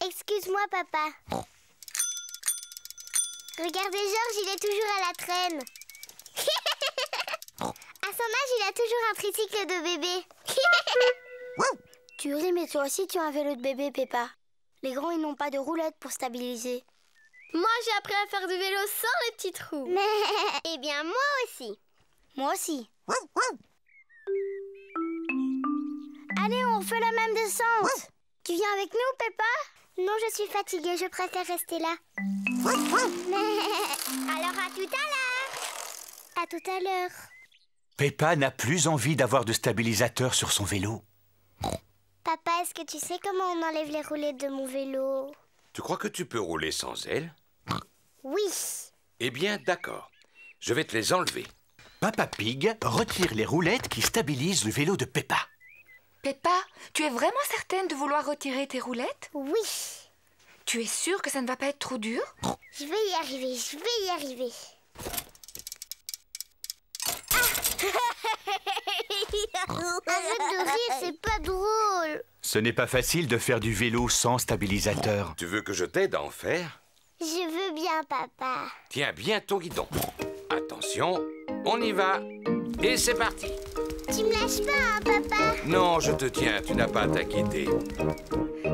Excuse-moi, papa. Regardez, Georges, il est toujours à la traîne. À son âge, il a toujours un tricycle de bébé. Tu ris, mais toi aussi, tu as un vélo de bébé, Peppa. Les grands, ils n'ont pas de roulette pour stabiliser. Moi, j'ai appris à faire du vélo sans les petits trous. Eh bien, moi aussi. Moi aussi. Allez, on fait la même descente. Tu viens avec nous, Peppa? Non, je suis fatiguée, je préfère rester là. Alors, à tout à l'heure. À tout à l'heure. Peppa n'a plus envie d'avoir de stabilisateur sur son vélo. Papa, est-ce que tu sais comment on enlève les roulettes de mon vélo? Tu crois que tu peux rouler sans elles? Oui. Eh bien, d'accord. Je vais te les enlever. Papa Pig retire les roulettes qui stabilisent le vélo de Peppa. Peppa, tu es vraiment certaine de vouloir retirer tes roulettes? Oui. Tu es sûre que ça ne va pas être trop dur? Je vais y arriver, je vais y arriver. Arrête de rire, c'est pas drôle. Ce n'est pas facile de faire du vélo sans stabilisateur. Tu veux que je t'aide à en faire? Je veux bien, papa. Tiens bien ton guidon. Attention, on y va. Et c'est parti. Tu me lâches pas, hein, papa? Non, je te tiens, tu n'as pas à t'inquiéter.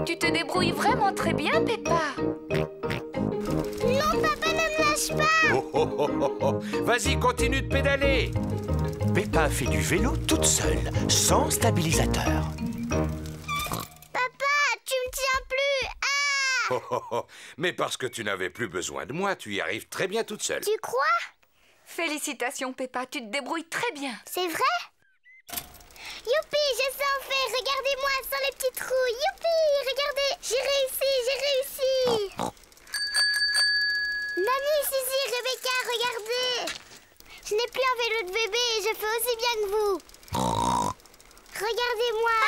Tu te débrouilles vraiment très bien, Peppa. Non, papa, ne me lâche pas. Oh, oh, oh, oh, oh. Vas-y, continue de pédaler. Peppa fait du vélo toute seule, sans stabilisateur. Papa, tu me tiens plus. Ah! Oh, oh, oh. Mais parce que tu n'avais plus besoin de moi, tu y arrives très bien toute seule. Tu crois? Félicitations, Peppa, tu te débrouilles très bien. C'est vrai? Youpi, je sais en faire. Regardez-moi sans les petits trous. Youpi, regardez, j'ai réussi, j'ai réussi. Nani, Suzy, Rebecca, regardez. Je n'ai plus un vélo de bébé et je fais aussi bien que vous. Regardez-moi.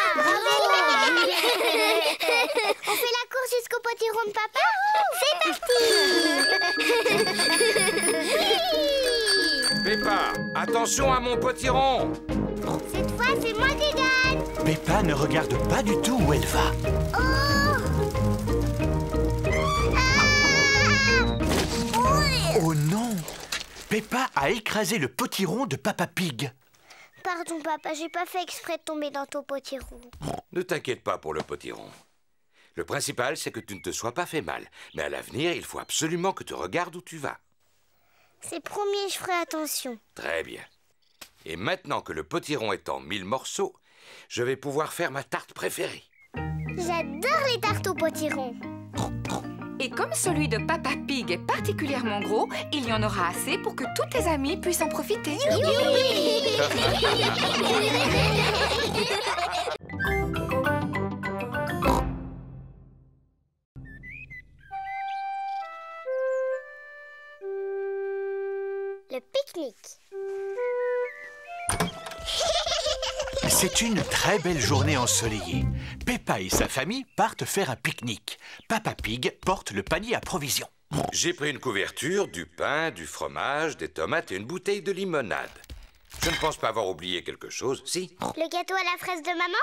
On fait la course jusqu'au potiron de papa. C'est parti. Peppa, attention à mon potiron. Cette fois, c'est moi qui gagne. Peppa ne regarde pas du tout où elle va. Oh! Ah! Oui. Oh non! Peppa a écrasé le potiron de Papa Pig. Pardon, papa, j'ai pas fait exprès de tomber dans ton potiron. Ne t'inquiète pas pour le potiron. Le principal, c'est que tu ne te sois pas fait mal. Mais à l'avenir, il faut absolument que tu regardes où tu vas. C'est promis, je ferai attention. Très bien. Et maintenant que le potiron est en 1000 morceaux, je vais pouvoir faire ma tarte préférée. J'adore les tartes au potiron. Et comme celui de Papa Pig est particulièrement gros, il y en aura assez pour que tous tes amis puissent en profiter. Le pique-nique. C'est une très belle journée ensoleillée. Peppa et sa famille partent faire un pique-nique. Papa Pig porte le panier à provisions. J'ai pris une couverture, du pain, du fromage, des tomates et une bouteille de limonade. Je ne pense pas avoir oublié quelque chose, si? Le gâteau à la fraise de maman?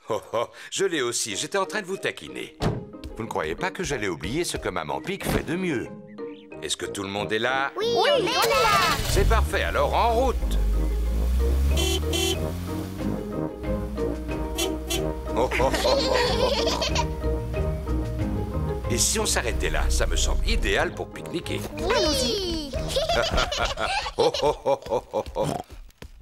Oh oh, je l'ai aussi, j'étais en train de vous taquiner. Vous ne croyez pas que j'allais oublier ce que Maman Pig fait de mieux? Est-ce que tout le monde est là? Oui, on est là! C'est parfait, alors en route! Oh, oh, oh, oh, oh. Et si on s'arrêtait là, ça me semble idéal pour pique-niquer. Oui! Oh, oh, oh, oh, oh, oh.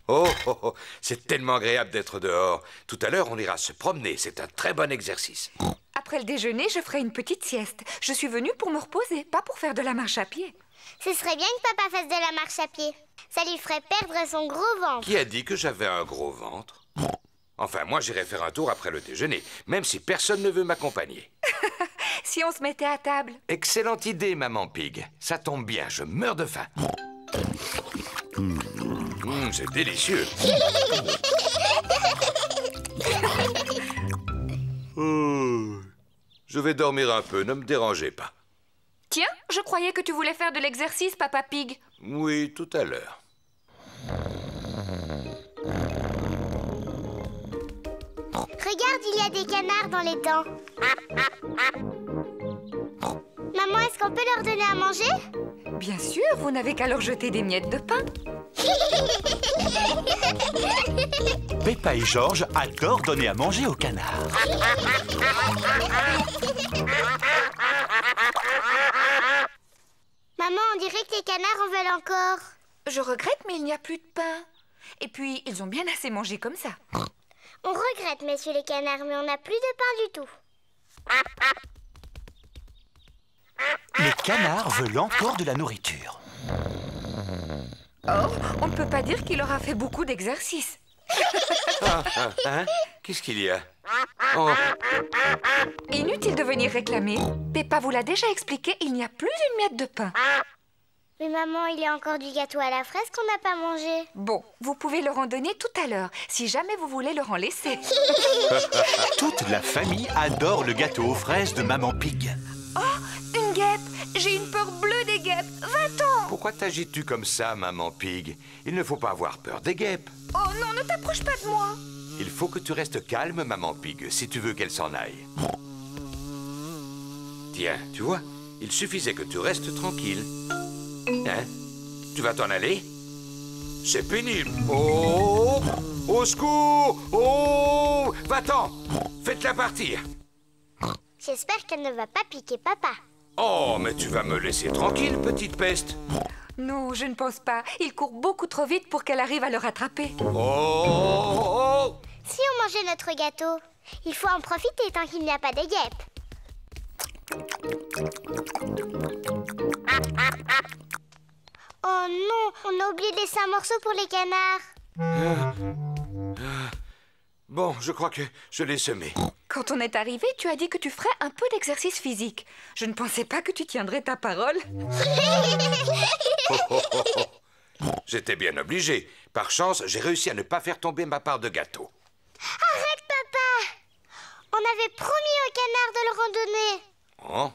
Oh, oh, oh. C'est tellement agréable d'être dehors. Tout à l'heure, on ira se promener. C'est un très bon exercice. Après le déjeuner, je ferai une petite sieste. Je suis venue pour me reposer, pas pour faire de la marche à pied. Ce serait bien que papa fasse de la marche à pied. Ça lui ferait perdre son gros ventre. Qui a dit que j'avais un gros ventre? Enfin, moi, j'irai faire un tour après le déjeuner, même si personne ne veut m'accompagner. Si on se mettait à table. Excellente idée, Maman Pig. Ça tombe bien, je meurs de faim. C'est délicieux. Je vais dormir un peu, ne me dérangez pas. Tiens, je croyais que tu voulais faire de l'exercice, Papa Pig. Oui, tout à l'heure. Regarde, il y a des canards dans les dents. Maman, est-ce qu'on peut leur donner à manger? Bien sûr, vous n'avez qu'à leur jeter des miettes de pain. Peppa et George adorent donner à manger aux canards. Maman, on dirait que les canards en veulent encore. Je regrette, mais il n'y a plus de pain. Et puis, ils ont bien assez mangé comme ça. On regrette, messieurs les canards, mais on n'a plus de pain du tout. Les canards veulent encore de la nourriture. Or, on ne peut pas dire qu'il aura fait beaucoup d'exercices. Hein? Qu'est-ce qu'il y a? Oh. Inutile de venir réclamer. Peppa vous l'a déjà expliqué, il n'y a plus d'une miette de pain. Mais maman, il y a encore du gâteau à la fraise qu'on n'a pas mangé. Bon, vous pouvez leur en donner tout à l'heure, si jamais vous voulez leur en laisser. Toute la famille adore le gâteau aux fraises de Maman Pig. Oh, une guêpe! J'ai une peur bleue des guêpes. Va-t'en! Pourquoi t'agites-tu comme ça, Maman Pig? Il ne faut pas avoir peur des guêpes. Oh non, ne t'approche pas de moi! Il faut que tu restes calme, Maman Pig, si tu veux qu'elle s'en aille. Tiens, tu vois, il suffisait que tu restes tranquille. Hein? Tu vas t'en aller? C'est pénible. Oh! Au secours! Oh! Va-t'en! Faites-la partir. J'espère qu'elle ne va pas piquer papa. Oh, mais tu vas me laisser tranquille, petite peste. Non, je ne pense pas. Il court beaucoup trop vite pour qu'elle arrive à le rattraper. Oh! Si on mangeait notre gâteau, il faut en profiter tant qu'il n'y a pas de guêpes. Oh non, on a oublié de laisser un morceau pour les canards. Bon, je crois que je l'ai semé. Quand on est arrivé, tu as dit que tu ferais un peu d'exercice physique. Je ne pensais pas que tu tiendrais ta parole. J'étais bien obligé. Par chance, j'ai réussi à ne pas faire tomber ma part de gâteau. Arrête, papa! On avait promis aux canards de le randonner. Oh?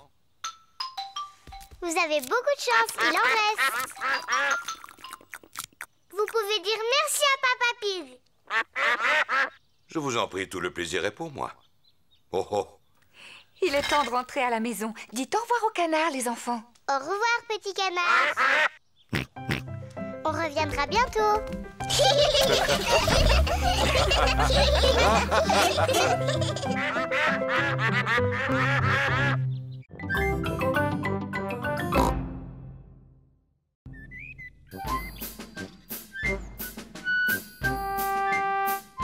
Vous avez beaucoup de chance, il en reste. Vous pouvez dire merci à Papa Pig. Je vous en prie, tout le plaisir est pour moi. Oh oh. Il est temps de rentrer à la maison. Dites au revoir aux canards, les enfants. Au revoir, petit canard. reviendra bientôt.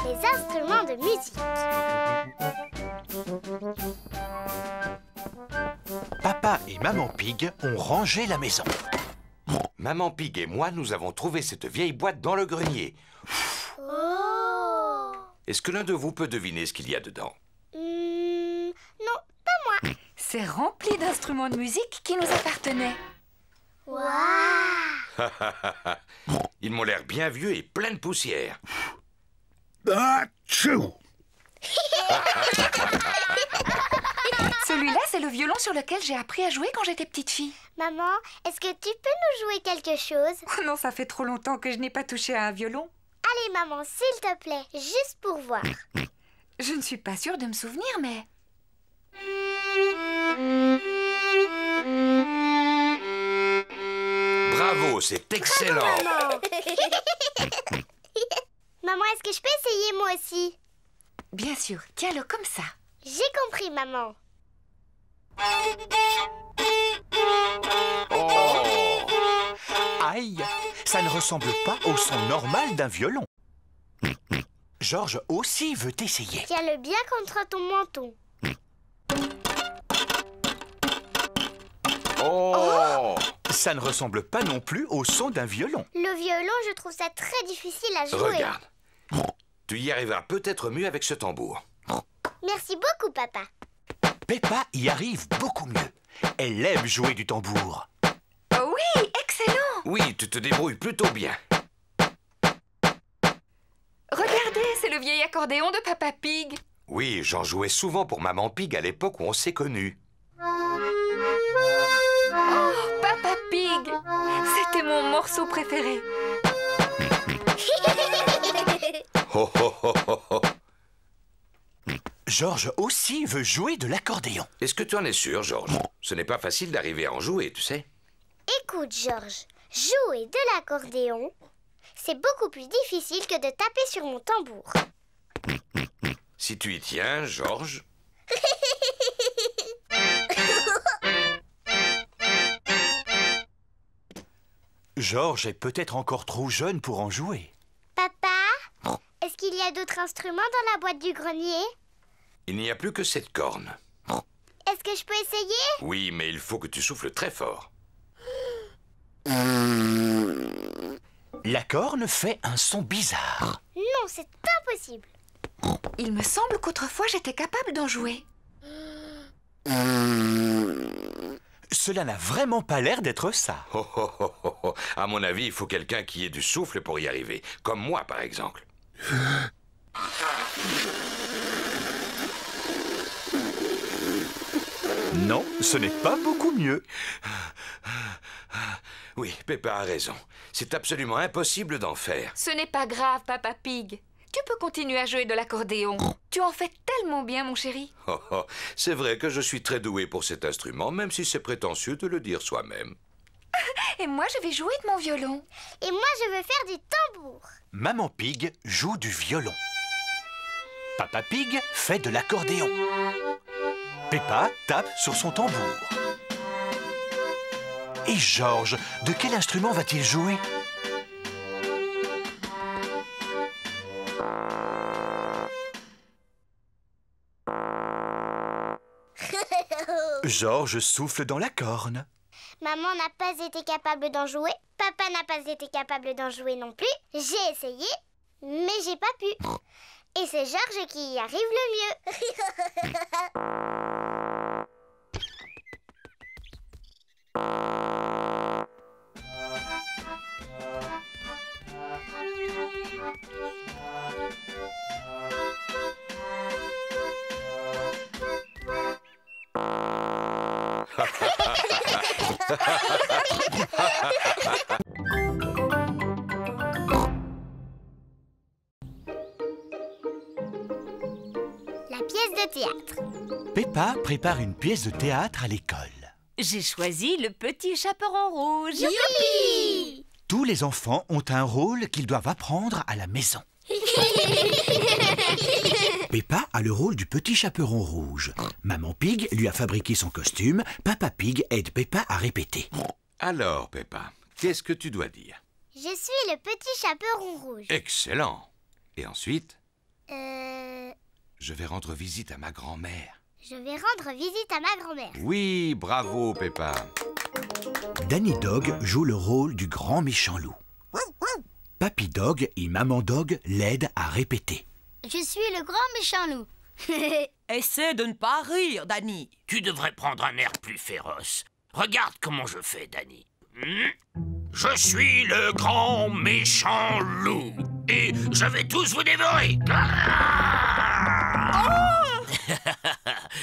Les instruments de musique. Papa et Maman Pig ont rangé la maison. Maman Pig et moi, nous avons trouvé cette vieille boîte dans le grenier. Oh! Est-ce que l'un de vous peut deviner ce qu'il y a dedans? Non, pas moi. C'est rempli d'instruments de musique qui nous appartenaient. Waouh! Ils m'ont l'air bien vieux et plein de poussière. Achou! Celui-là, c'est le violon sur lequel j'ai appris à jouer quand j'étais petite fille. Maman, est-ce que tu peux nous jouer quelque chose? Oh non, ça fait trop longtemps que je n'ai pas touché à un violon. Allez, maman, s'il te plaît, juste pour voir. Je ne suis pas sûre de me souvenir, mais... Bravo, c'est excellent. Maman, maman, est-ce que je peux essayer moi aussi? Bien sûr, tiens-le comme ça. J'ai compris, maman. Oh! Aïe, ça ne ressemble pas au son normal d'un violon. Georges aussi veut essayer. Tiens-le bien contre ton menton. Oh! Ça ne ressemble pas non plus au son d'un violon. Le violon, je trouve ça très difficile à jouer. Regarde. Tu y arriveras peut-être mieux avec ce tambour. Merci beaucoup, papa. Peppa y arrive beaucoup mieux. Elle aime jouer du tambour. Oh oui, excellent! Oui, tu te débrouilles plutôt bien. Regardez, c'est le vieil accordéon de Papa Pig. Oui, j'en jouais souvent pour Maman Pig à l'époque où on s'est connus. Oh, Papa Pig! C'était mon morceau préféré. Oh, oh, oh, oh, oh. Georges aussi veut jouer de l'accordéon. Est-ce que tu en es sûr, Georges? Ce n'est pas facile d'arriver à en jouer, tu sais. Écoute, Georges, jouer de l'accordéon, c'est beaucoup plus difficile que de taper sur mon tambour. Si tu y tiens, Georges... Georges est peut-être encore trop jeune pour en jouer. Papa, est-ce qu'il y a d'autres instruments dans la boîte du grenier? Il n'y a plus que cette corne. Est-ce que je peux essayer? Oui, mais il faut que tu souffles très fort. La corne fait un son bizarre. Non, c'est impossible. Il me semble qu'autrefois j'étais capable d'en jouer. Cela n'a vraiment pas l'air d'être ça. Oh, oh, oh, oh, oh. À mon avis, il faut quelqu'un qui ait du souffle pour y arriver. Comme moi, par exemple. Non, ce n'est pas beaucoup mieux. Oui, Peppa a raison. C'est absolument impossible d'en faire. Ce n'est pas grave, Papa Pig. Tu peux continuer à jouer de l'accordéon. Tu en fais tellement bien, mon chéri. Oh, oh. C'est vrai que je suis très doué pour cet instrument, même si c'est prétentieux de le dire soi-même. Et moi, je vais jouer de mon violon. Et moi, je veux faire du tambour. Maman Pig joue du violon. Papa Pig fait de l'accordéon. Peppa tape sur son tambour. Et Georges, de quel instrument va-t-il jouer? Georges souffle dans la corne. Maman n'a pas été capable d'en jouer. Papa n'a pas été capable d'en jouer non plus. J'ai essayé, mais j'ai pas pu. Et c'est Georges qui y arrive le mieux. La pièce de théâtre. Peppa prépare une pièce de théâtre à l'école. J'ai choisi le petit chaperon rouge. Youpi! Tous les enfants ont un rôle qu'ils doivent apprendre à la maison. Peppa a le rôle du petit chaperon rouge. Maman Pig lui a fabriqué son costume. Papa Pig aide Peppa à répéter. Alors, Peppa, qu'est-ce que tu dois dire? Je suis le petit chaperon rouge. Excellent. Et ensuite? Je vais rendre visite à ma grand-mère. vais rendre visite à ma grand-mère. Oui, bravo, Peppa. Danny Dog joue le rôle du grand méchant loup. Papy Dog et Maman Dog l'aident à répéter. Je suis le grand méchant loup. Essaie de ne pas rire, Danny. Tu devrais prendre un air plus féroce. Regarde comment je fais, Danny. Je suis le grand méchant loup. Et je vais tous vous dévorer.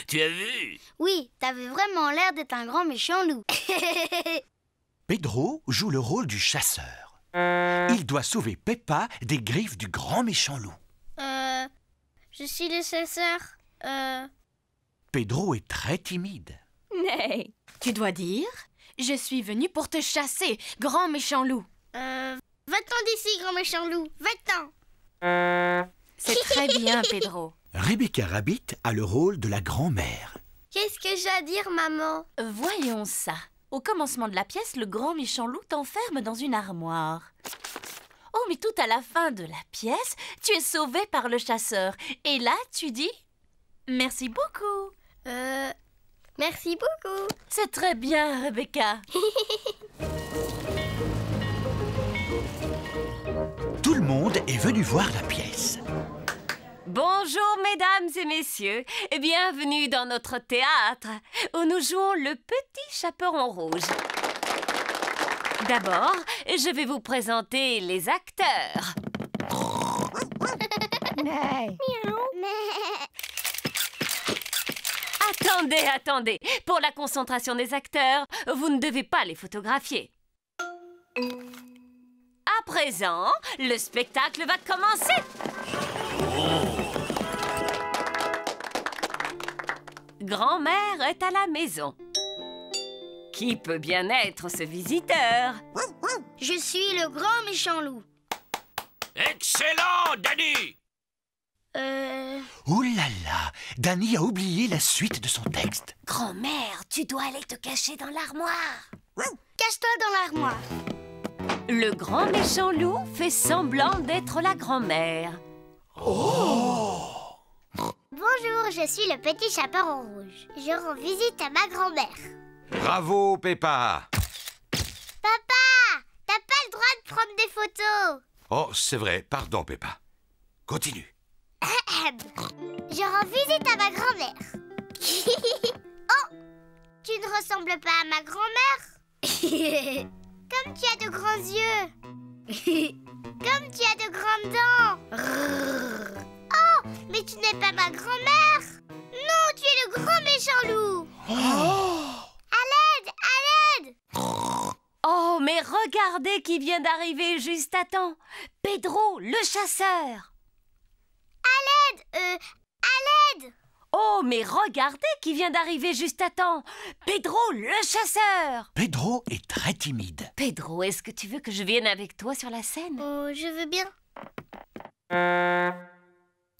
Tu as vu? Oui, t'avais vraiment l'air d'être un grand méchant loup. Pedro joue le rôle du chasseur. Il doit sauver Peppa des griffes du grand méchant loup. Je suis le chasseur. Pedro est très timide. Mais tu dois dire, je suis venu pour te chasser, grand méchant loup. Va-t'en d'ici, grand méchant loup. Va-t'en. C'est très bien, Pedro. Rebecca Rabbit a le rôle de la grand-mère. Qu'est-ce que j'ai à dire, maman? Voyons ça. Au commencement de la pièce, le grand méchant loup t'enferme dans une armoire. Oh, mais tout à la fin de la pièce, tu es sauvé par le chasseur. Et là, tu dis « Merci beaucoup ». Merci beaucoup. C'est très bien, Rebecca. Tout le monde est venu voir la pièce. Bonjour, mesdames et messieurs, et bienvenue dans notre théâtre, où nous jouons le petit chaperon rouge. D'abord, je vais vous présenter les acteurs. Attendez. Pour la concentration des acteurs, vous ne devez pas les photographier. À présent, le spectacle va commencer. Grand-mère est à la maison. Qui peut bien être ce visiteur? Je suis le grand méchant loup. Excellent, Danny! Ouh là là, Danny a oublié la suite de son texte. Grand-mère, tu dois aller te cacher dans l'armoire. Cache-toi dans l'armoire. Le grand méchant loup fait semblant d'être la grand-mère. Oh! Bonjour, je suis le petit chaperon rouge. Je rends visite à ma grand-mère. Bravo, Peppa. Papa, t'as pas le droit de prendre des photos. Oh, c'est vrai, pardon, Peppa. Continue. Je rends visite à ma grand-mère. Oh, tu ne ressembles pas à ma grand-mère? Comme tu as de grands yeux. Comme tu as de grandes dents. Oh, mais tu n'es pas ma grand-mère. Non, tu es le grand méchant loup. À l'aide, à l'aide. Oh, mais regardez qui vient d'arriver juste à temps. Pedro, le chasseur. À l'aide. Oh, mais regardez qui vient d'arriver juste à temps. Pedro, le chasseur. Pedro est très timide. Pedro, est-ce que tu veux que je vienne avec toi sur la scène? Oh, je veux bien.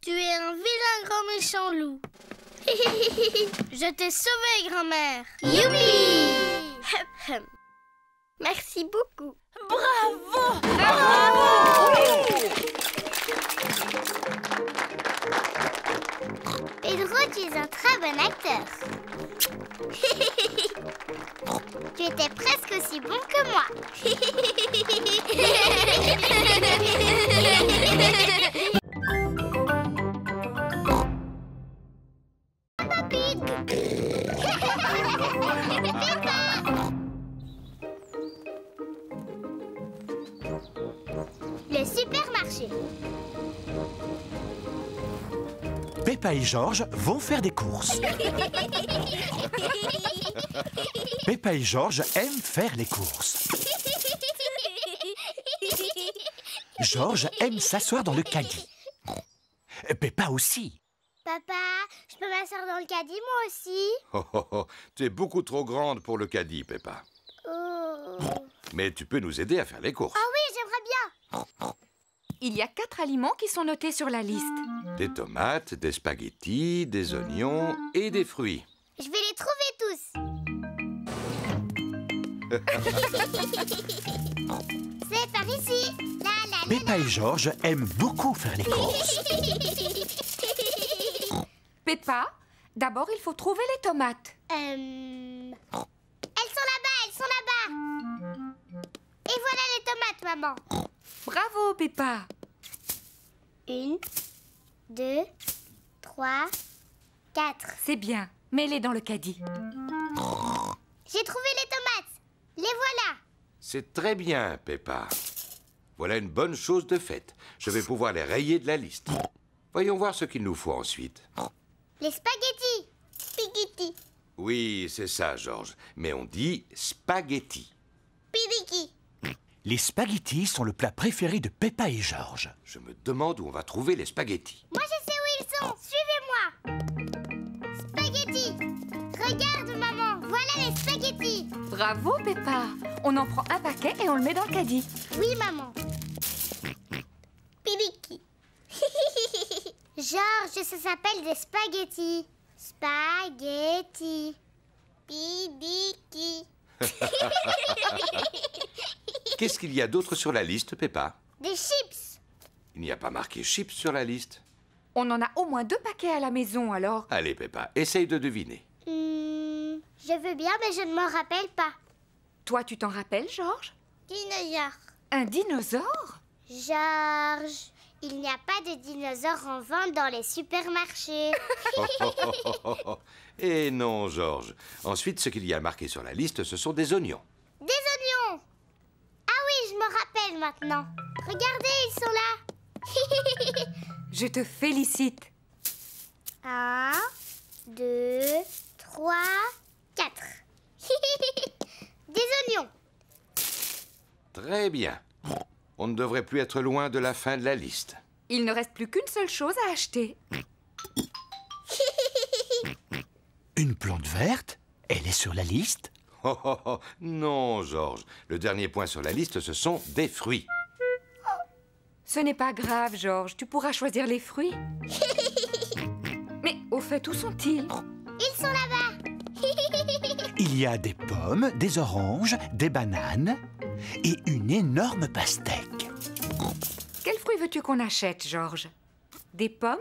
Tu es un vilain grand méchant loup. Je t'ai sauvé, grand-mère. Youpi! Merci beaucoup. Bravo! Pedro, tu es un très bon acteur. Tu étais presque aussi bon que moi. Le supermarché. Peppa et George vont faire des courses. Peppa et George aiment faire les courses. George aime s'asseoir dans le caddie. Peppa aussi. Papa, je peux m'asseoir dans le caddie moi aussi? Oh, tu es beaucoup trop grande pour le caddie, Peppa. Oh. Mais tu peux nous aider à faire les courses. Ah oui, j'aimerais bien. Il y a 4 aliments qui sont notés sur la liste. Des tomates, des spaghettis, des oignons et des fruits. Je vais les trouver tous. C'est par ici. La, la, la, Peppa et Georges aiment beaucoup faire les courses. Peppa, d'abord il faut trouver les tomates. Elles sont là-bas, elles sont là-bas. Et voilà les tomates, maman. Bravo, Peppa. 1, 2, 3, 4. C'est bien. Mets-les dans le caddie. J'ai trouvé les tomates. Les voilà. C'est très bien, Peppa. Voilà une bonne chose de faite. Je vais pouvoir les rayer de la liste. Voyons voir ce qu'il nous faut ensuite. Les spaghettis. Spaghetti. Oui, c'est ça, Georges. Mais on dit spaghetti. Pidiki. Les spaghettis sont le plat préféré de Peppa et Georges. Je me demande où on va trouver les spaghettis. Moi, je sais où ils sont. Suivez-moi. Spaghettis. Regarde, maman. Voilà les spaghettis. Bravo, Peppa. On en prend un paquet et on le met dans le caddie. Oui, maman. Pidiki. Georges, ça s'appelle des spaghettis. Spaghettis. Pidiki. Qu'est-ce qu'il y a d'autre sur la liste, Peppa? Des chips. Il n'y a pas marqué chips sur la liste. On en a au moins 2 paquets à la maison, alors. Allez, Peppa, essaye de deviner. Je veux bien, mais je ne m'en rappelle pas. Toi, tu t'en rappelles, Georges? Dinosaure. Un dinosaure? Georges, il n'y a pas de dinosaures en vente dans les supermarchés. Eh non, Georges. Ensuite, ce qu'il y a marqué sur la liste, ce sont des oignons. Des oignons. Ah oui, je me rappelle maintenant. Regardez, ils sont là. Je te félicite. 1, 2, 3, 4. Des oignons. Très bien. On ne devrait plus être loin de la fin de la liste. Il ne reste plus qu'une seule chose à acheter. Une plante verte? Elle est sur la liste? Oh, non, Georges. Le dernier point sur la liste, ce sont des fruits. Ce n'est pas grave, Georges. Tu pourras choisir les fruits. Mais au fait, où sont-ils? Ils sont là-bas. Il y a des pommes, des oranges, des bananes et une énorme pastèque. Quels fruits veux-tu qu'on achète, Georges? Des pommes?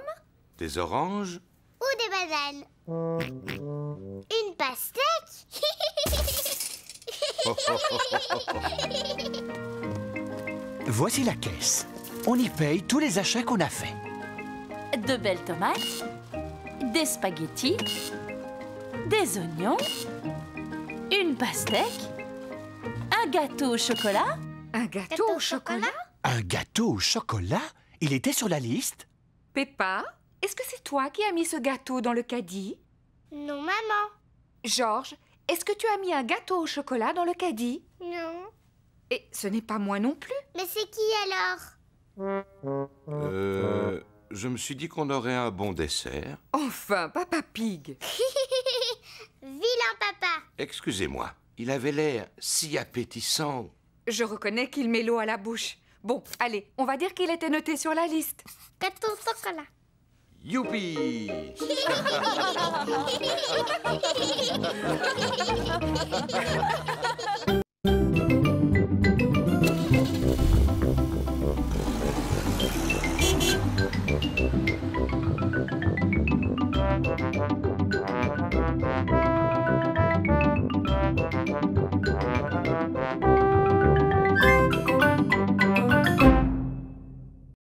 Des oranges? Ou des bananes. Une pastèque. Voici la caisse. On y paye tous les achats qu'on a faits. De belles tomates, des spaghettis, des oignons, une pastèque, un gâteau au chocolat. Un gâteau au chocolat? Un gâteau au chocolat? Il était sur la liste? Peppa, est-ce que c'est toi qui as mis ce gâteau dans le caddie? Non, maman. Georges, est-ce que tu as mis un gâteau au chocolat dans le caddie? Non. Et ce n'est pas moi non plus. Mais c'est qui alors? Je me suis dit qu'on aurait un bon dessert. Enfin, Papa Pig. Vilain papa. Excusez-moi, il avait l'air si appétissant. Je reconnais qu'il met l'eau à la bouche. Bon, allez, on va dire qu'il était noté sur la liste. Gâteau au chocolat. Youpi!